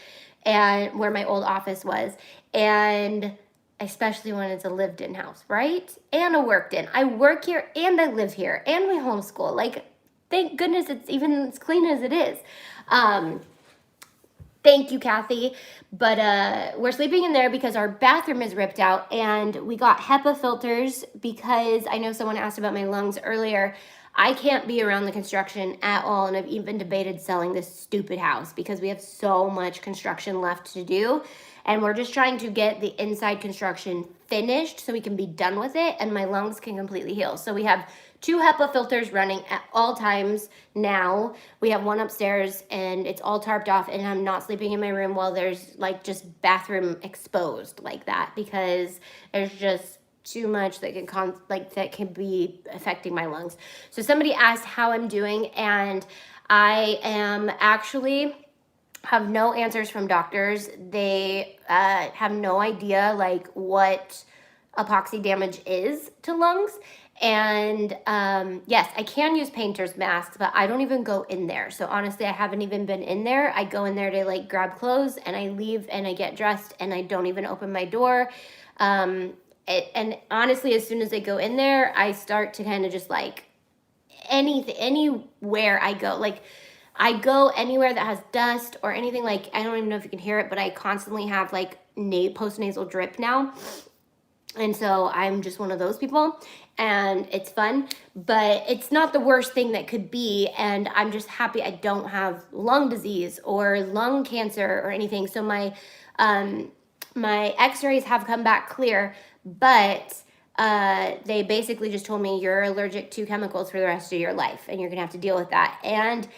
and where my old office was, and especially when it's a lived-in house, right? And a worked-in. I work here and I live here and we homeschool. Like, thank goodness it's even as clean as it is. Thank you, Kathy. But we're sleeping in there because our bathroom is ripped out, and we got HEPA filters because I know someone asked about my lungs earlier. I can't be around the construction at all, and I've even debated selling this stupid house because we have so much construction left to do, and we're just trying to get the inside construction finished so we can be done with it and my lungs can completely heal. So we have 2 HEPA filters running at all times now. We have one upstairs, and it's all tarped off, and I'm not sleeping in my room while there's like just bathroom exposed like that, because there's just too much that can be affecting my lungs. So somebody asked how I'm doing, and I am actually have no answers from doctors. They have no idea like what epoxy damage is to lungs. And yes, I can use painter's masks, but I don't even go in there. So honestly, I haven't even been in there. I go in there to like grab clothes, and I leave and I get dressed, and I don't even open my door. And honestly, as soon as I go in there, I start to kind of just like anywhere I go, like I go anywhere that has dust or anything, like I don't even know if you can hear it, but I constantly have like post-nasal drip now. And so I'm just one of those people, and it's fun, but it's not the worst thing that could be. And I'm just happy I don't have lung disease or lung cancer or anything. So my x-rays have come back clear, but they basically just told me you're allergic to chemicals for the rest of your life and you're gonna have to deal with that. And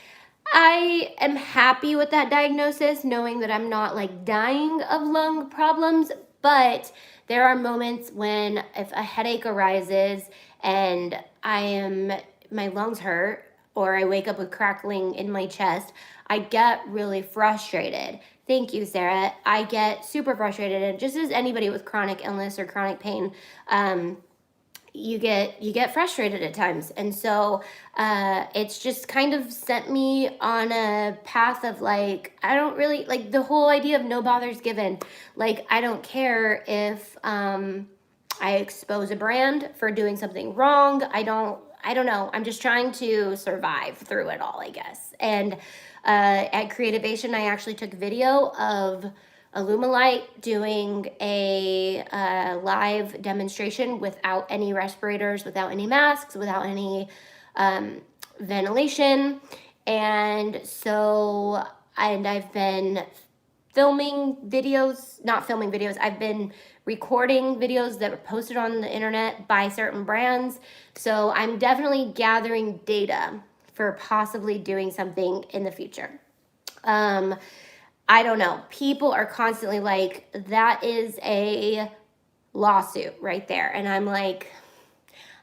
I am happy with that diagnosis, knowing that I'm not like dying of lung problems, but there are moments when if a headache arises and my lungs hurt, or I wake up with crackling in my chest, I get really frustrated. Thank you, Sarah. I get super frustrated, and just as anybody with chronic illness or chronic pain, you get frustrated at times. And so it's just kind of sent me on a path of like, I don't really like the whole idea of no bothers given. Like, I don't care if I expose a brand for doing something wrong. I don't know. I'm just trying to survive through it all, I guess. And at Creativation, I actually took video of Illumilite doing a live demonstration without any respirators, without any masks, without any ventilation. And so, and I've been filming videos, not filming videos, I've been recording videos that are posted on the internet by certain brands. So I'm definitely gathering data for possibly doing something in the future. I don't know. People are constantly like, that is a lawsuit right there. And I'm like,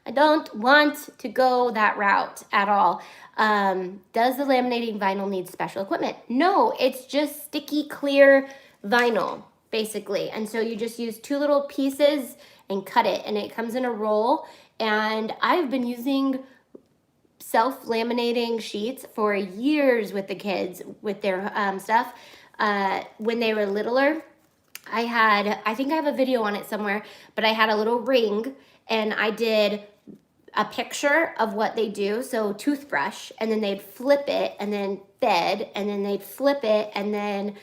I don't want to go that route at all. Does the laminating vinyl need special equipment? No, it's just sticky, clear vinyl, basically. And so you just use 2 little pieces and cut it, and it comes in a roll. And I've been using self-laminating sheets for years with the kids with their stuff. When they were littler, I think I have a video on it somewhere, but I had a little ring and I did a picture of what they do. So toothbrush, and then they'd flip it, and then bed, and then they'd flip it, and then,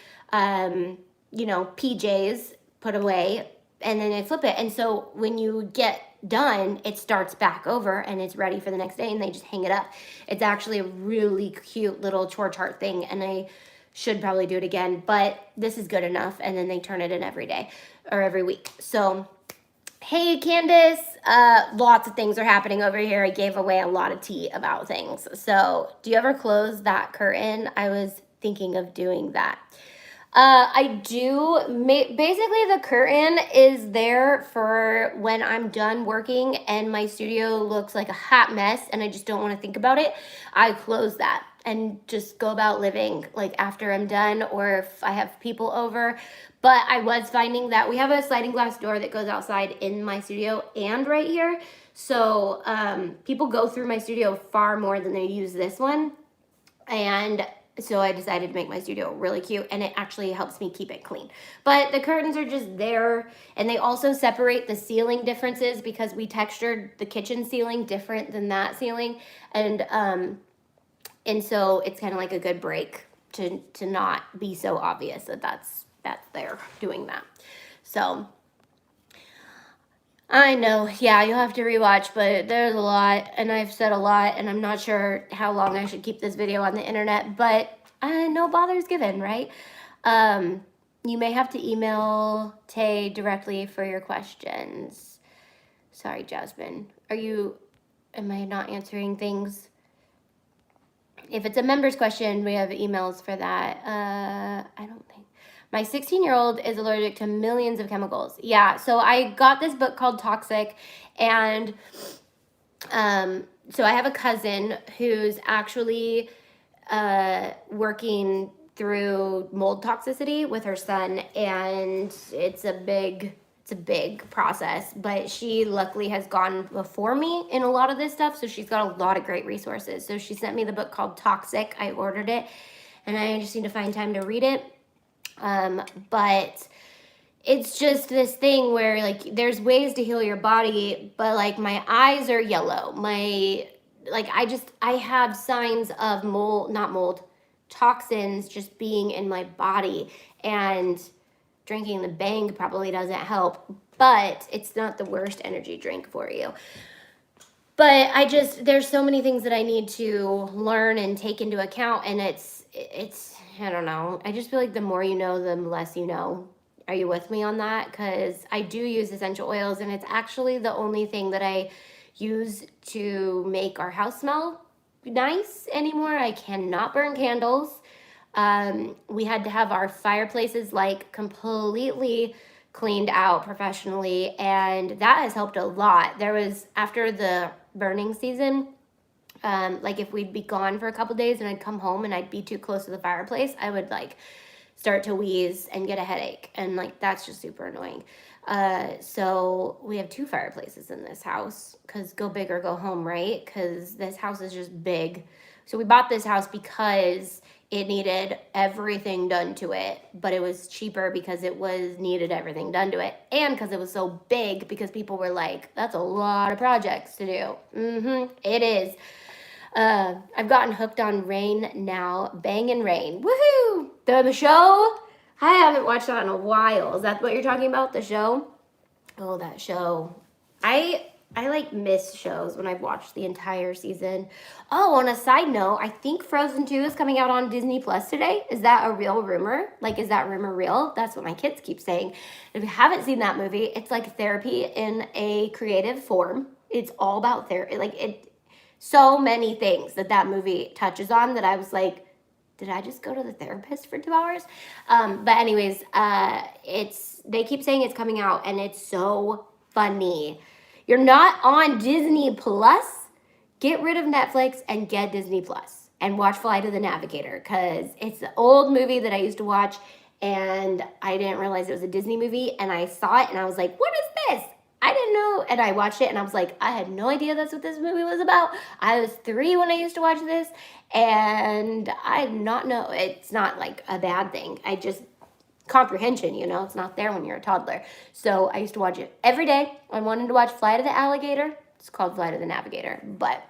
PJs put away, and then they flip it. And so when you get done, it starts back over and it's ready for the next day, and they just hang it up. It's actually a really cute little chore chart thing, and I should probably do it again, but this is good enough. And then they turn it in every day or every week. So, hey, Candace, lots of things are happening over here. I gave away a lot of tea about things. So do you ever close that curtain? I was thinking of doing that. I do. Basically, the curtain is there for when I'm done working and my studio looks like a hot mess and I just don't want to think about it. I close that and just go about living like after I'm done, or if I have people over. But I was finding that we have a sliding glass door that goes outside in my studio and right here. So people go through my studio far more than they use this one. And so I decided to make my studio really cute, and it actually helps me keep it clean. But the curtains are just there, and they also separate the ceiling differences because we textured the kitchen ceiling different than that ceiling. And so it's kind of like a good break to not be so obvious that that's there doing that. So I know, yeah, you'll have to rewatch, but there's a lot, and I've said a lot, and I'm not sure how long I should keep this video on the internet, but no bothers given, right? You may have to email Tay directly for your questions. Sorry, Jasmine. Am I not answering things? If it's a member's question, we have emails for that. I don't think. My 16-year-old is allergic to millions of chemicals. Yeah, so I got this book called Toxic, and so I have a cousin who's actually working through mold toxicity with her son, and it's a big process, but she luckily has gone before me in a lot of this stuff, so she's got a lot of great resources. So she sent me the book called Toxic. I ordered it, and I just need to find time to read it. But it's just this thing where like there's ways to heal your body, but like my eyes are yellow. I have signs of toxins just being in my body, and drinking the Bang probably doesn't help, but it's not the worst energy drink for you. But there's so many things that I need to learn and take into account, and it's I don't know. I just feel like the more you know, the less you know. Are you with me on that? Because I do use essential oils, and it's actually the only thing that I use to make our house smell nice anymore. I cannot burn candles. We had to have our fireplaces like completely cleaned out professionally, and that has helped a lot. There was, after the burning season, like if we'd be gone for a couple days and I'd come home and I'd be too close to the fireplace, I would like start to wheeze and get a headache, and like that's just super annoying. So we have 2 fireplaces in this house, because go big or go home, right? Because this house is just big. So we bought this house because it needed everything done to it, but it was cheaper because it needed everything done to it, and because it was so big, because people were like, that's a lot of projects to do. It is. I've gotten hooked on Rain now. Bang and Rain. Woohoo! The show? I haven't watched that in a while. Is that what you're talking about? The show? Oh, that show. I like miss shows when I've watched the entire season. Oh, on a side note, I think Frozen 2 is coming out on Disney Plus today. Is that a real rumor? Like, is that rumor real? That's what my kids keep saying. If you haven't seen that movie, it's like therapy in a creative form. It's all about therapy. So many things that movie touches on that I was like, did I just go to the therapist for 2 hours? But anyways, they keep saying it's coming out, and it's so funny. You're not on Disney Plus? Get rid of Netflix and get Disney Plus and watch Flight of the Navigator, because it's the old movie that I used to watch, and I didn't realize it was a Disney movie, and I saw it and I was like, what is this? I didn't know, and I watched it, and I was like, I had no idea that's what this movie was about. I was 3 when I used to watch this, and I did not know. It's not like a bad thing. Comprehension, it's not there when you're a toddler. So I used to watch it every day. I wanted to watch Flight of the Alligator. It's called Flight of the Navigator, but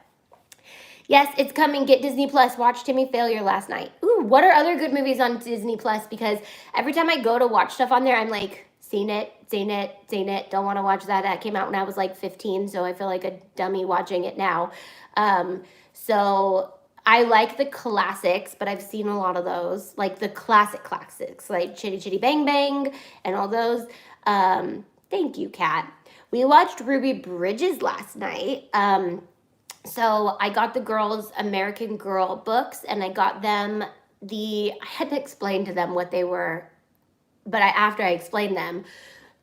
yes, it's coming. Get Disney Plus. Watch Timmy Failure last night. Ooh, what are other good movies on Disney Plus? Because every time I go to watch stuff on there, I'm like, seen it. Don't want to watch that. That came out when I was like 15, so I feel like a dummy watching it now. So I like the classics, but I've seen a lot of those, like the classics, like Chitty Chitty Bang Bang and all those. Thank you, Kat. We watched Ruby Bridges last night. So I got the girls American Girl books, and I got them I had to explain to them what they were, but after I explained them,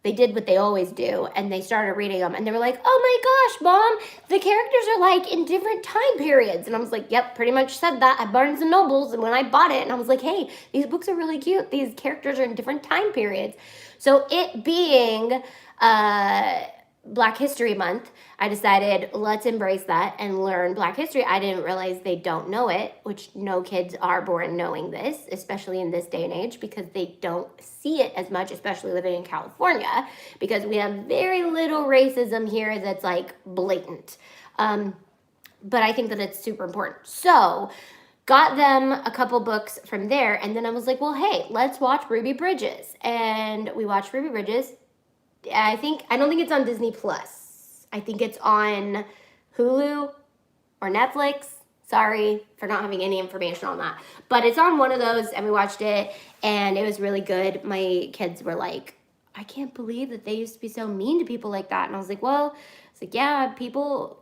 they did what they always do, and they started reading them, and they were like, oh my gosh, Mom, the characters are like in different time periods. And I was like, yep, pretty much said that at Barnes & Nobles, and when I bought it, and I was like, hey, these books are really cute. These characters are in different time periods. So it being Black History Month, I decided let's embrace that and learn Black history. I didn't realize they don't know it, which no kids are born knowing this, especially in this day and age, because they don't see it as much, especially living in California, because we have very little racism here that's like blatant. But I think that it's super important. So got them a couple books from there, and then I was like, well, hey, let's watch Ruby Bridges. And we watched Ruby Bridges. I don't think it's on Disney Plus. I think it's on Hulu or Netflix. Sorry for not having any information on that. But it's on one of those, and we watched it, and it was really good. My kids were like, I can't believe that they used to be so mean to people like that. And I was like, yeah, people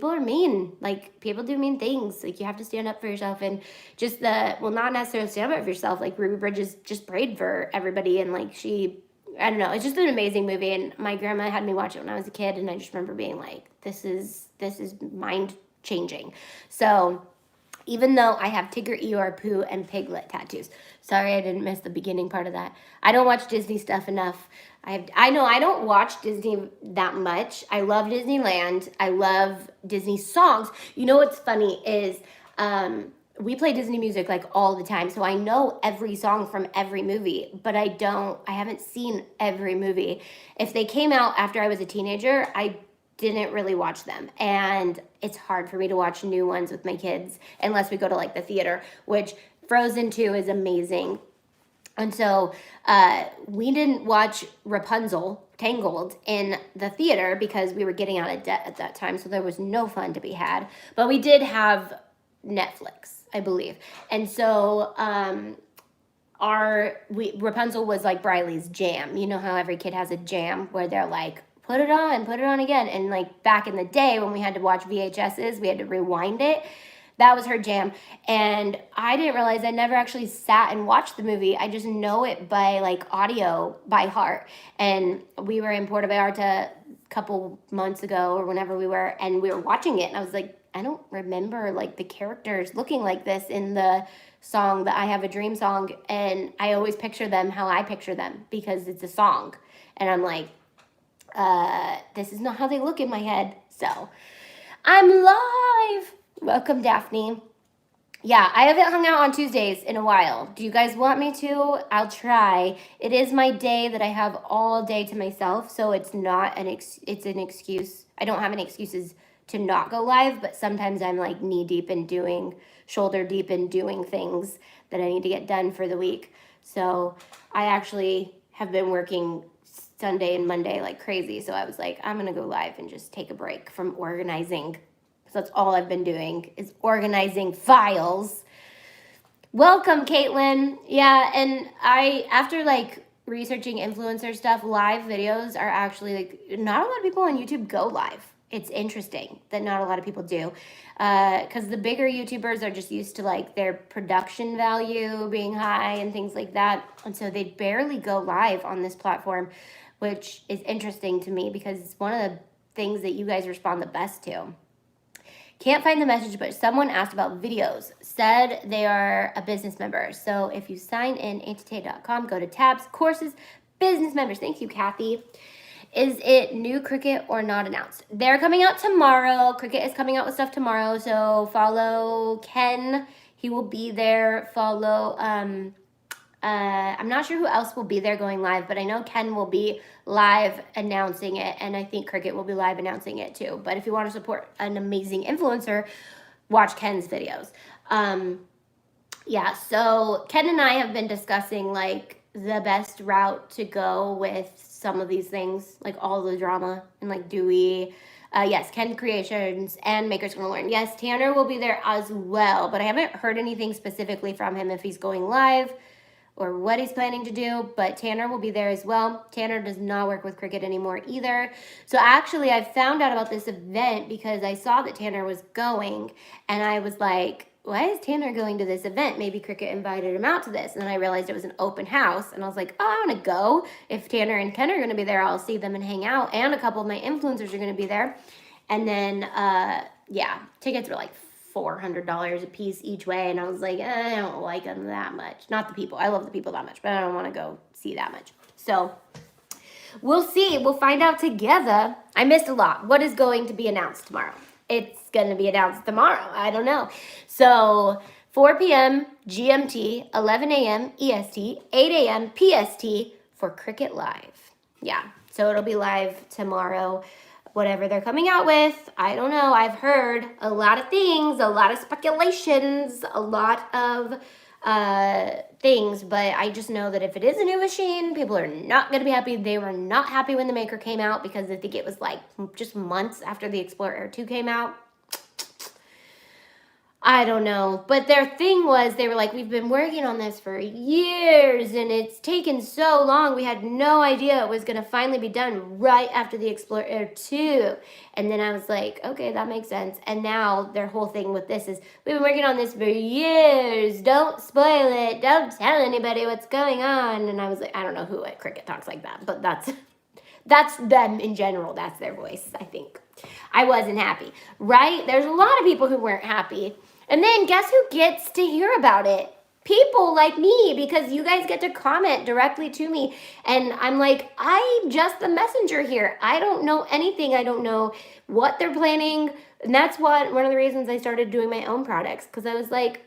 are mean. Like, people do mean things. Like, you have to stand up for yourself, and just not necessarily stand up for yourself. Like, Ruby Bridges just prayed for everybody, and like I don't know, it's just an amazing movie, and my grandma had me watch it when I was a kid, and I just remember being like, this is mind-changing. So even though I have Tigger, Eeyore, Pooh, and Piglet tattoos. Sorry I didn't miss the beginning part of that. I don't watch Disney stuff enough. I know I don't watch Disney that much. I love Disneyland. I love Disney songs. You know what's funny is we play Disney music like all the time, so I know every song from every movie, but I haven't seen every movie. If they came out after I was a teenager, I didn't really watch them, and it's hard for me to watch new ones with my kids unless we go to like the theater, which Frozen 2 is amazing. And so we didn't watch Rapunzel Tangled in the theater because we were getting out of debt at that time. So there was no fun to be had. But we did have Netflix, I believe. And so Rapunzel was like Briley's jam. You know how every kid has a jam where they're like, put it on again. And like back in the day when we had to watch VHSs, we had to rewind it. That was her jam. And I didn't realize I never actually sat and watched the movie. I just know it by like audio by heart. And we were in Puerto Vallarta a couple months ago or whenever we were, and we were watching it. And I was like, I don't remember like the characters looking like this in the song, the I Have a Dream song. And I always picture them how I picture them because it's a song. And I'm like, this is not how they look in my head. So I'm live. Welcome, Daphne. Yeah, I haven't hung out on Tuesdays in a while. Do you guys want me to? I'll try. It is my day that I have all day to myself, so it's not it's an excuse. I don't have any excuses to not go live, but sometimes I'm like knee deep in doing, shoulder deep in doing things that I need to get done for the week. So I actually have been working Sunday and Monday like crazy, so I was like, I'm gonna go live and just take a break from organizing. So that's all I've been doing is organizing files. Welcome, Caitlin. Yeah, and after like researching influencer stuff, live videos are actually like, not a lot of people on YouTube go live. It's interesting that not a lot of people do. Because the bigger YouTubers are just used to like their production value being high and things like that. And so they barely go live on this platform, which is interesting to me because it's one of the things that you guys respond the best to. Can't find the message, but someone asked about videos, said they are a business member. So if you sign in, auntie.com, go to tabs, courses, business members. Thank you, Kathy. Is it new Cricut or not announced? They're coming out tomorrow. Cricut is coming out with stuff tomorrow. So follow Ken. He will be there. Follow, I'm not sure who else will be there going live, but I know Ken will be live announcing it, and I think Cricut will be live announcing it too. But if you want to support an amazing influencer, watch Ken's videos. Yeah, so Ken and I have been discussing like the best route to go with some of these things, like all the drama, and like yes, Ken Creations and Makers Gonna Learn. Yes, Tanner will be there as well, but I haven't heard anything specifically from him if he's going live or what he's planning to do, but Tanner will be there as well. Tanner does not work with Cricut anymore either. So actually I found out about this event because I saw that Tanner was going, and I was like, why is Tanner going to this event? Maybe Cricut invited him out to this. And then I realized it was an open house, and I was like, oh, I want to go. If Tanner and Ken are going to be there, I'll see them and hang out, and a couple of my influencers are going to be there. And then, yeah, tickets were like $400 a piece each way, and I was like, I don't like them that much. Not the people. I love the people that much, but I don't want to go see that much. So we'll see. We'll find out together. I missed a lot. What is going to be announced tomorrow? It's going to be announced tomorrow. I don't know. So 4 p.m. GMT, 11 a.m. EST, 8 a.m. PST for Cricut Live. Yeah, so it'll be live tomorrow. Whatever they're coming out with, I don't know. I've heard a lot of things, a lot of speculations, a lot of things, but I just know that if it is a new machine, people are not going to be happy. They were not happy when the Maker came out because I think it was like just months after the Explorer Air 2 came out. I don't know, but their thing was they were like, we've been working on this for years and it's taken so long. We had no idea it was going to finally be done right after the Explorer Air 2. And then I was like, okay, that makes sense. And now their whole thing with this is we've been working on this for years. Don't spoil it. Don't tell anybody what's going on. And I was like, I don't know who at Cricut talks like that, but that's them in general. That's their voice, I think. I wasn't happy, right? There's a lot of people who weren't happy. And then guess who gets to hear about it? People like me, because you guys get to comment directly to me. And I'm like, I'm just the messenger here. I don't know anything. I don't know what they're planning. And that's one of the reasons I started doing my own products. Because I was like,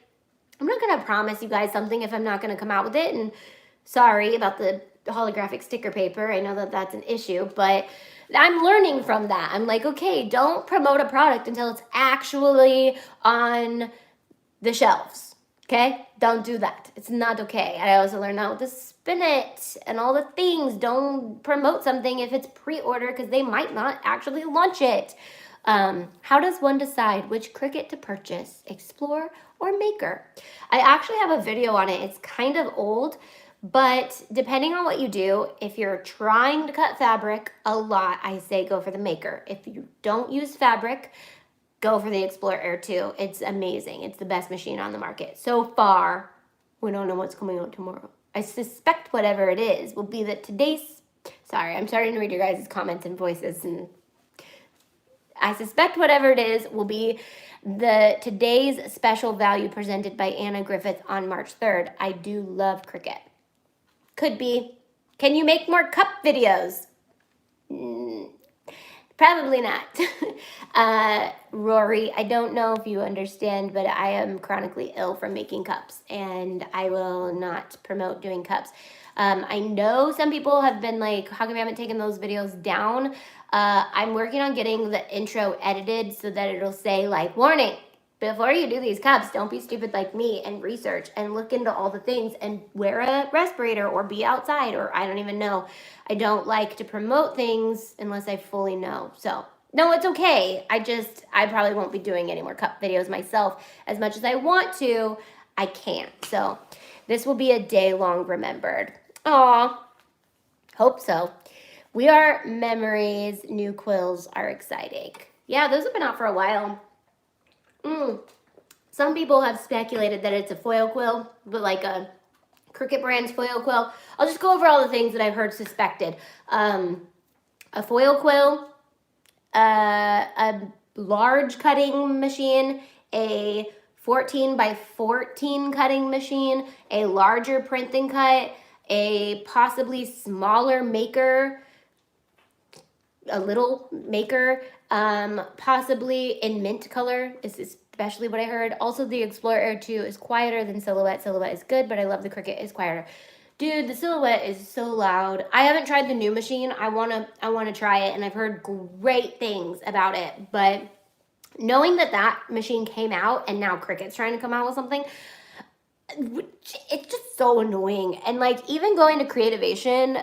I'm not going to promise you guys something if I'm not going to come out with it. And sorry about the holographic sticker paper. I know that that's an issue, but I'm learning from that. I'm like, okay, don't promote a product until it's actually on the shelves. Okay? Don't do that. It's not okay. I also learned how to spin it and all the things. Don't promote something if it's pre-order because they might not actually launch it. How does one decide which Cricut to purchase, Explore or Maker? I actually have a video on it. It's kind of old, but depending on what you do, if you're trying to cut fabric a lot, I say go for the Maker. If you don't use fabric, go for the Explorer Air 2. It's amazing. It's the best machine on the market. So far, we don't know what's coming out tomorrow. I suspect whatever it is will be that today's... Sorry, I'm starting to read your guys' comments and voices, and I suspect whatever it is will be the today's special value presented by Anna Griffith on March 3rd. I do love Cricut. Could be. Can you make more cup videos? Probably not. Rory, I don't know if you understand, but I am chronically ill from making cups, and I will not promote doing cups. I know some people have been like, how come you haven't taken those videos down? I'm working on getting the intro edited so that it'll say like, warning, before you do these cups, don't be stupid like me and research and look into all the things and wear a respirator or be outside, or I don't even know. I don't like to promote things unless I fully know. So, no, it's okay. I probably won't be doing any more cup videos myself. As much as I want to, I can't. So, this will be a day long remembered. Aw, hope so. We Are Memories new quills are exciting. Yeah, those have been out for a while. Some people have speculated that it's a foil quill, but like a Cricut brand's foil quill. I'll just go over all the things that I've heard suspected. A foil quill, a large cutting machine, a 14 by 14 cutting machine, a larger print and cut, a possibly smaller maker, a little maker, possibly in mint color is especially what I heard. Also, the Explorer Air 2 is quieter than Silhouette. Silhouette is good, but I love the Cricut is quieter. Dude, the Silhouette is so loud. I haven't tried the new machine. I wanna try it, and I've heard great things about it. But knowing that machine came out and now Cricut's trying to come out with something, it's just so annoying. And like even going to Creativation,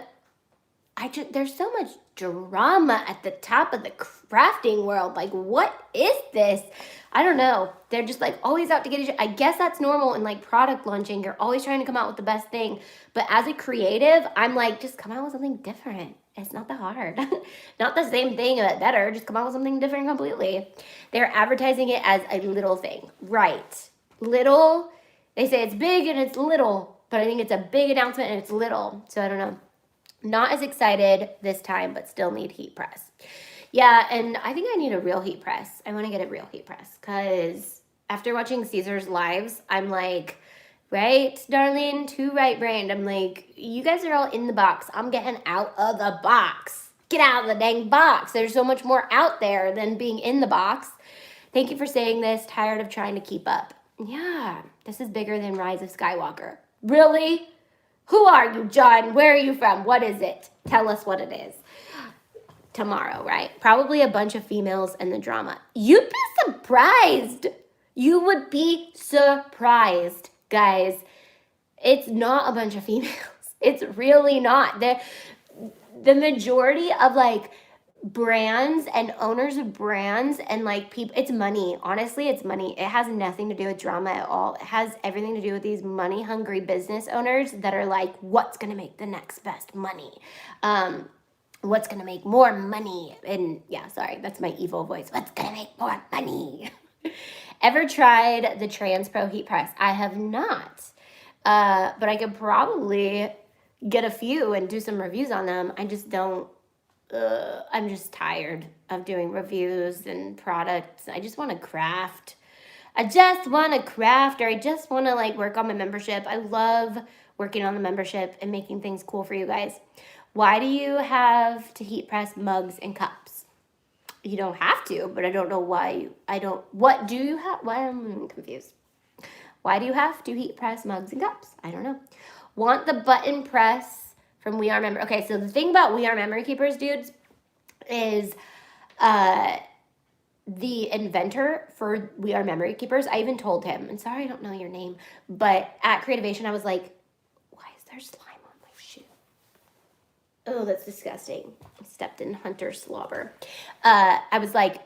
there's so much drama at the top of the crafting world. Like, what is this? I don't know. They're just like always out to get each other. I guess that's normal in like product launching. You're always trying to come out with the best thing. But as a creative, I'm like, just come out with something different. It's not that hard. Not the same thing, but better. Just come out with something different completely. They're advertising it as a little thing. Right. Little. They say it's big and it's little. But I think it's a big announcement and it's little. So I don't know. Not as excited this time, but still need heat press. Yeah, and I think I need a real heat press. I want to get a real heat press because after watching Caesar's lives, I'm like, right, Darlene? Too right-brained. I'm like, you guys are all in the box. I'm getting out of the box. Get out of the dang box. There's so much more out there than being in the box. Thank you for saying this. Tired of trying to keep up. Yeah, this is bigger than Rise of Skywalker. Really? Who are you, John? Where are you from? What is it? Tell us what it is. Tomorrow, right? Probably a bunch of females and the drama. You'd be surprised. You would be surprised, guys. It's not a bunch of females. It's really not. The majority of like brands and owners of brands and like people, it's money. Honestly, it's money. It has nothing to do with drama at all. It has everything to do with these money hungry business owners that are like, what's going to make the next best money? What's going to make more money? And yeah, sorry, that's my evil voice. What's going to make more money? Ever tried the Trans Pro heat press? I have not, but I could probably get a few and do some reviews on them. I just don't. I'm just tired of doing reviews and products. I just want to craft. I just want to craft, or I just want to like work on my membership. I love working on the membership and making things cool for you guys. Why do you have to heat press mugs and cups? You don't have to, but I don't know why. What do you have? Why am I confused? Why do you have to heat press mugs and cups? I don't know. Want the button press from We Are Memory. Okay, so the thing about We Are Memory Keepers, dudes, is the inventor for We Are Memory Keepers, I even told him, and sorry I don't know your name, but at Creativation I was like, why is there slime on my shoe? Oh, that's disgusting. I stepped in Hunter slobber. I was like,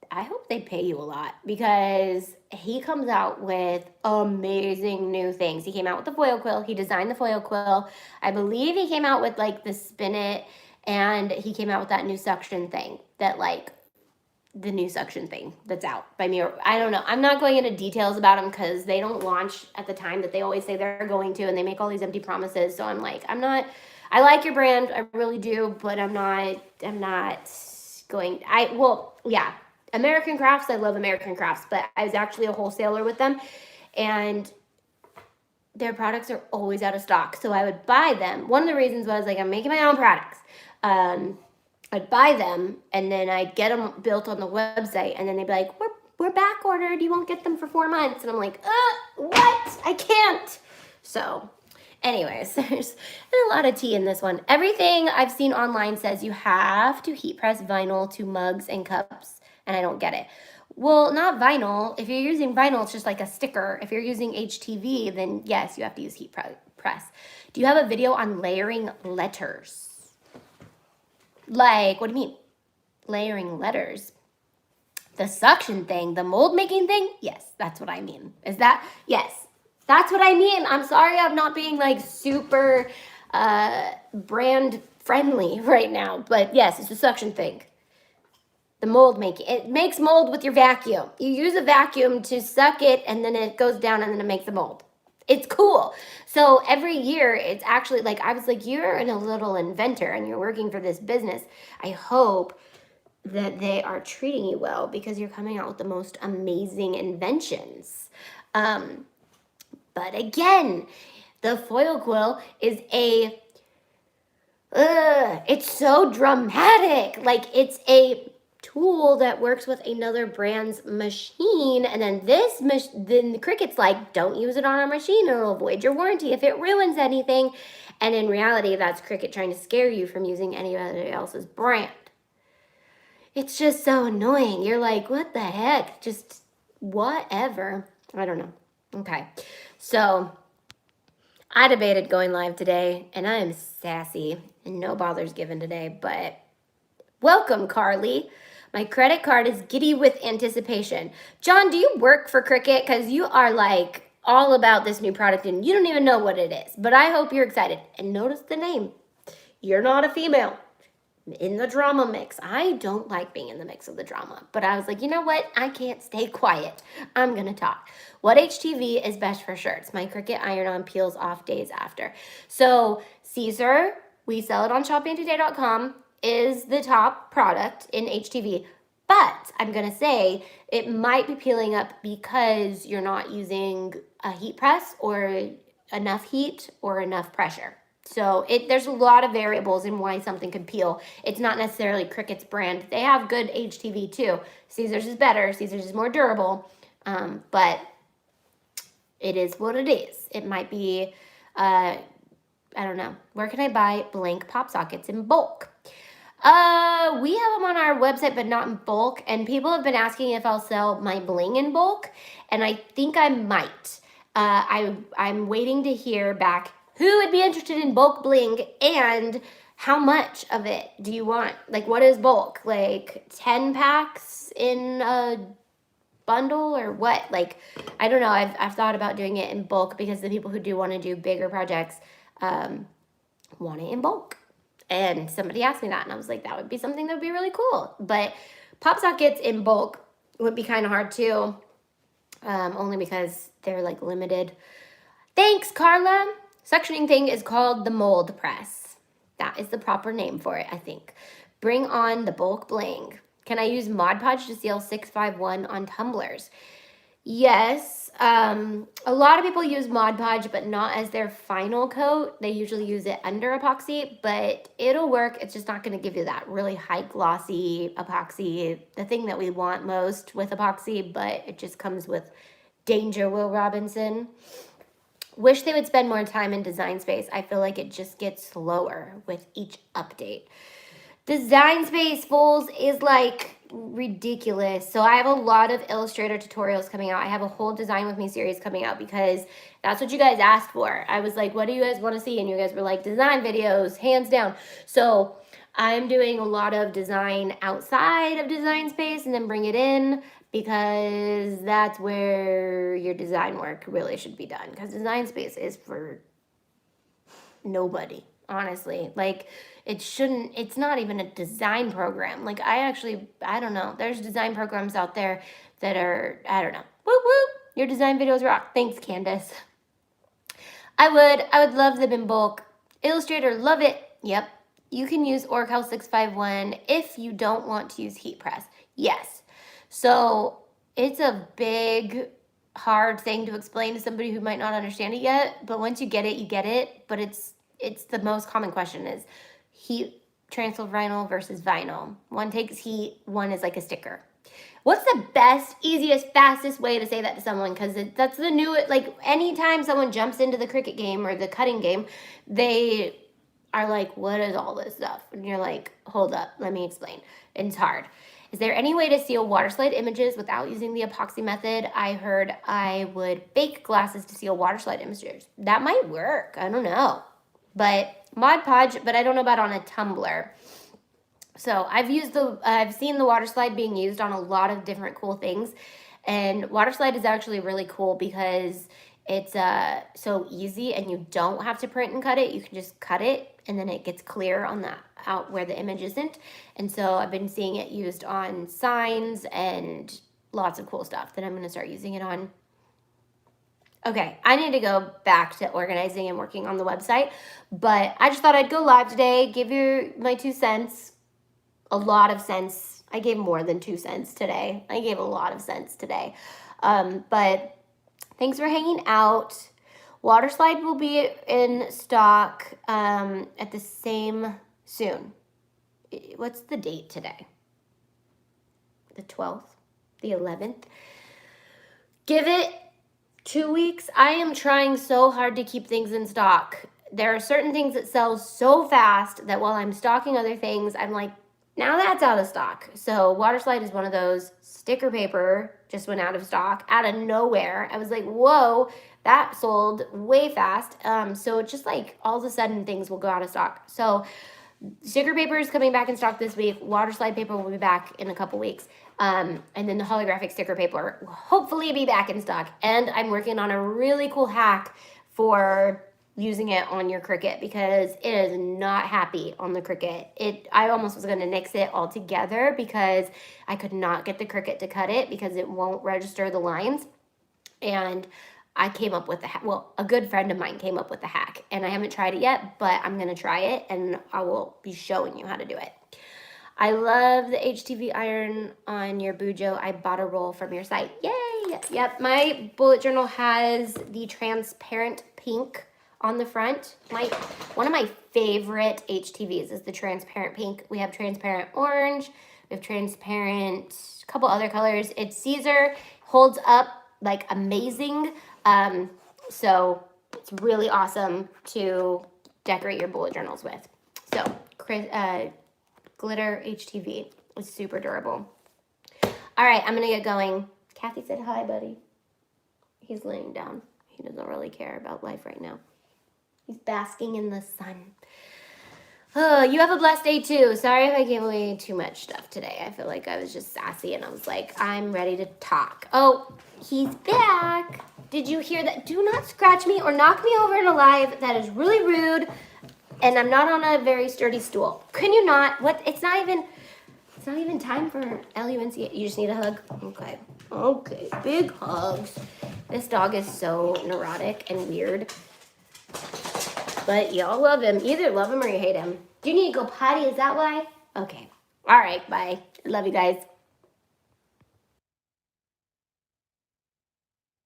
I hope they pay you a lot, because he comes out with amazing new things. He came out with the foil quill. He designed the foil quill. I believe he came out with like the spin it, and he came out with that new suction thing that like the new suction thing that's out by me. I don't know. I'm not going into details about them because they don't launch at the time that they always say they're going to, and they make all these empty promises. So I'm like, I like your brand, I really do, but I'm not going, yeah. American Crafts, I love American Crafts, but I was actually a wholesaler with them, and their products are always out of stock. So I would buy them. One of the reasons was like, I'm making my own products. I'd buy them, and then I'd get them built on the website, and then they'd be like, we're back ordered. You won't get them for 4 months. And I'm like, what? I can't. So anyways, there's a lot of tea in this one. Everything I've seen online says you have to heat press vinyl to mugs and cups, and I don't get it. Well, not vinyl. If you're using vinyl, it's just like a sticker. If you're using HTV, then yes, you have to use heat press. Do you have a video on layering letters? Like, what do you mean? Layering letters? The suction thing, the mold making thing? Yes, that's what I mean. Is that? Yes, that's what I mean. I'm sorry I'm not being like super brand friendly right now, but yes, it's the suction thing. The mold making. It makes mold with your vacuum. You use a vacuum to suck it, and then it goes down, and then it makes the mold. It's cool. So every year, it's actually like, I was like, you're a little inventor, and you're working for this business. I hope that they are treating you well, because you're coming out with the most amazing inventions. But again, the foil quill is it's so dramatic. Like, it's a tool that works with another brand's machine, and then then Cricut's like, don't use it on our machine, it'll avoid your warranty if it ruins anything. And in reality, that's Cricut trying to scare you from using anybody else's brand. It's just so annoying. You're like, what the heck? Just whatever. I don't know. Okay, so I debated going live today, and I am sassy, and no bothers given today, but welcome, Carly. My credit card is giddy with anticipation. John, do you work for Cricut? Because you are like all about this new product, and you don't even know what it is, but I hope you're excited. And notice the name. You're not a female. In the drama mix. I don't like being in the mix of the drama, but I was like, you know what? I can't stay quiet. I'm going to talk. What HTV is best for shirts? My Cricut iron-on peels off days after. So Caesar, we sell it on shopauntytoday.com, is the top product in HTV, but I'm going to say it might be peeling up because you're not using a heat press or enough heat or enough pressure. So there's a lot of variables in why something could peel. It's not necessarily Cricut's brand. They have good HTV too. Caesar's is better. Caesar's is more durable, but it is what it is. It might be, I don't know. Where can I buy blank pop sockets in bulk? We have them on our website, but not in bulk. And people have been asking if I'll sell my bling in bulk, and I think I might. I'm waiting to hear back who would be interested in bulk bling, and how much of it do you want? Like, what is bulk? Like 10 packs in a bundle or what? Like, I don't know. I've thought about doing it in bulk because the people who do want to do bigger projects want it in bulk. And somebody asked me that, and I was like, that would be something that would be really cool. But pop sockets in bulk would be kind of hard too, only because they're like limited. Thanks, Carla. Suctioning thing is called the mold press. That is the proper name for it, I think. Bring on the bulk bling. Can I use Mod Podge to seal 651 on tumblers? Yes. A lot of people use Mod Podge, but not as their final coat. They usually use it under epoxy, but it'll work. It's just not going to give you that really high glossy epoxy, the thing that we want most with epoxy, but it just comes with danger, Will Robinson. Wish they would spend more time in Design Space. I feel like it just gets slower with each update. Design Space, fools, is like ridiculous. So I have a lot of Illustrator tutorials coming out. I have a whole Design With Me series coming out because that's what you guys asked for. I was like, what do you guys want to see? And you guys were like, design videos, hands down. So I'm doing a lot of design outside of Design Space and then bring it in because that's where your design work really should be done, because Design Space is for nobody, honestly. Like, it's not even a design program. Like, I don't know. There's design programs out there that are, I don't know. Whoop, whoop. Your design videos rock. Thanks, Candace. I would love them in bulk. Illustrator, love it. Yep. You can use Orcal 651 if you don't want to use heat press. Yes. So it's a big, hard thing to explain to somebody who might not understand it yet. But once you get it, you get it. But it's the most common question is heat transfer vinyl versus vinyl. One takes heat, one is like a sticker. What's the best, easiest, fastest way to say that to someone? Because that's the new, like, anytime someone jumps into the Cricut game or the cutting game, they are like, what is all this stuff? And you're like, hold up, let me explain. It's hard. Is there any way to seal water slide images without using the epoxy method? I heard I would bake glasses to seal water slide images. That might work. I don't know. But Mod Podge, but I don't know about on a tumbler. So I've seen the water slide being used on a lot of different cool things. And water slide is actually really cool because it's so easy and you don't have to print and cut it. You can just cut it and then it gets clear on the out where the image isn't. And so I've been seeing it used on signs and lots of cool stuff that I'm going to start using it on. Okay, I need to go back to organizing and working on the website, but I just thought I'd go live today, give you my 2 cents, a lot of cents. I gave more than 2 cents today. I gave a lot of cents today. But thanks for hanging out. Water slide will be in stock at the same soon. What's the date today? The 12th? The 11th? Give it 2 weeks. I am trying so hard to keep things in stock. There are certain things that sell so fast that while I'm stocking other things, I'm like, now that's out of stock. So water slide is one of those. Sticker paper just went out of stock out of nowhere. I was like, whoa, that sold way fast. So it's just like all of a sudden things will go out of stock. So sticker paper is coming back in stock this week. Water slide paper will be back in a couple weeks. And then the holographic sticker paper will hopefully be back in stock. And I'm working on a really cool hack for using it on your Cricut because it is not happy on the Cricut. I almost was going to nix it altogether because I could not get the Cricut to cut it because it won't register the lines. And I came up with a good friend of mine came up with the hack, and I haven't tried it yet, but I'm going to try it and I will be showing you how to do it. I love the HTV iron on your Bujo. I bought a roll from your site. Yay! Yep, my bullet journal has the transparent pink on the front. One of my favorite HTVs is the transparent pink. We have transparent orange. We have transparent, a couple other colors. It's Caesar, holds up like amazing. So it's really awesome to decorate your bullet journals with. So, glitter HTV is super durable. All right, I'm gonna get going. Kathy said hi, buddy. He's laying down. He doesn't really care about life right now. He's basking in the sun. Oh, you have a blessed day too. Sorry if I gave away too much stuff today. I feel like I was just sassy and I was like, I'm ready to talk. Oh, he's back. Did you hear that? Do not scratch me or knock me over in a live. That is really rude. And I'm not on a very sturdy stool. Can you not? What? It's not even time for LUNC. You just need a hug? Okay. Okay. Big hugs. This dog is so neurotic and weird. But y'all love him. Either love him or you hate him. Do you need to go potty? Is that why? Okay. All right. Bye. Love you guys.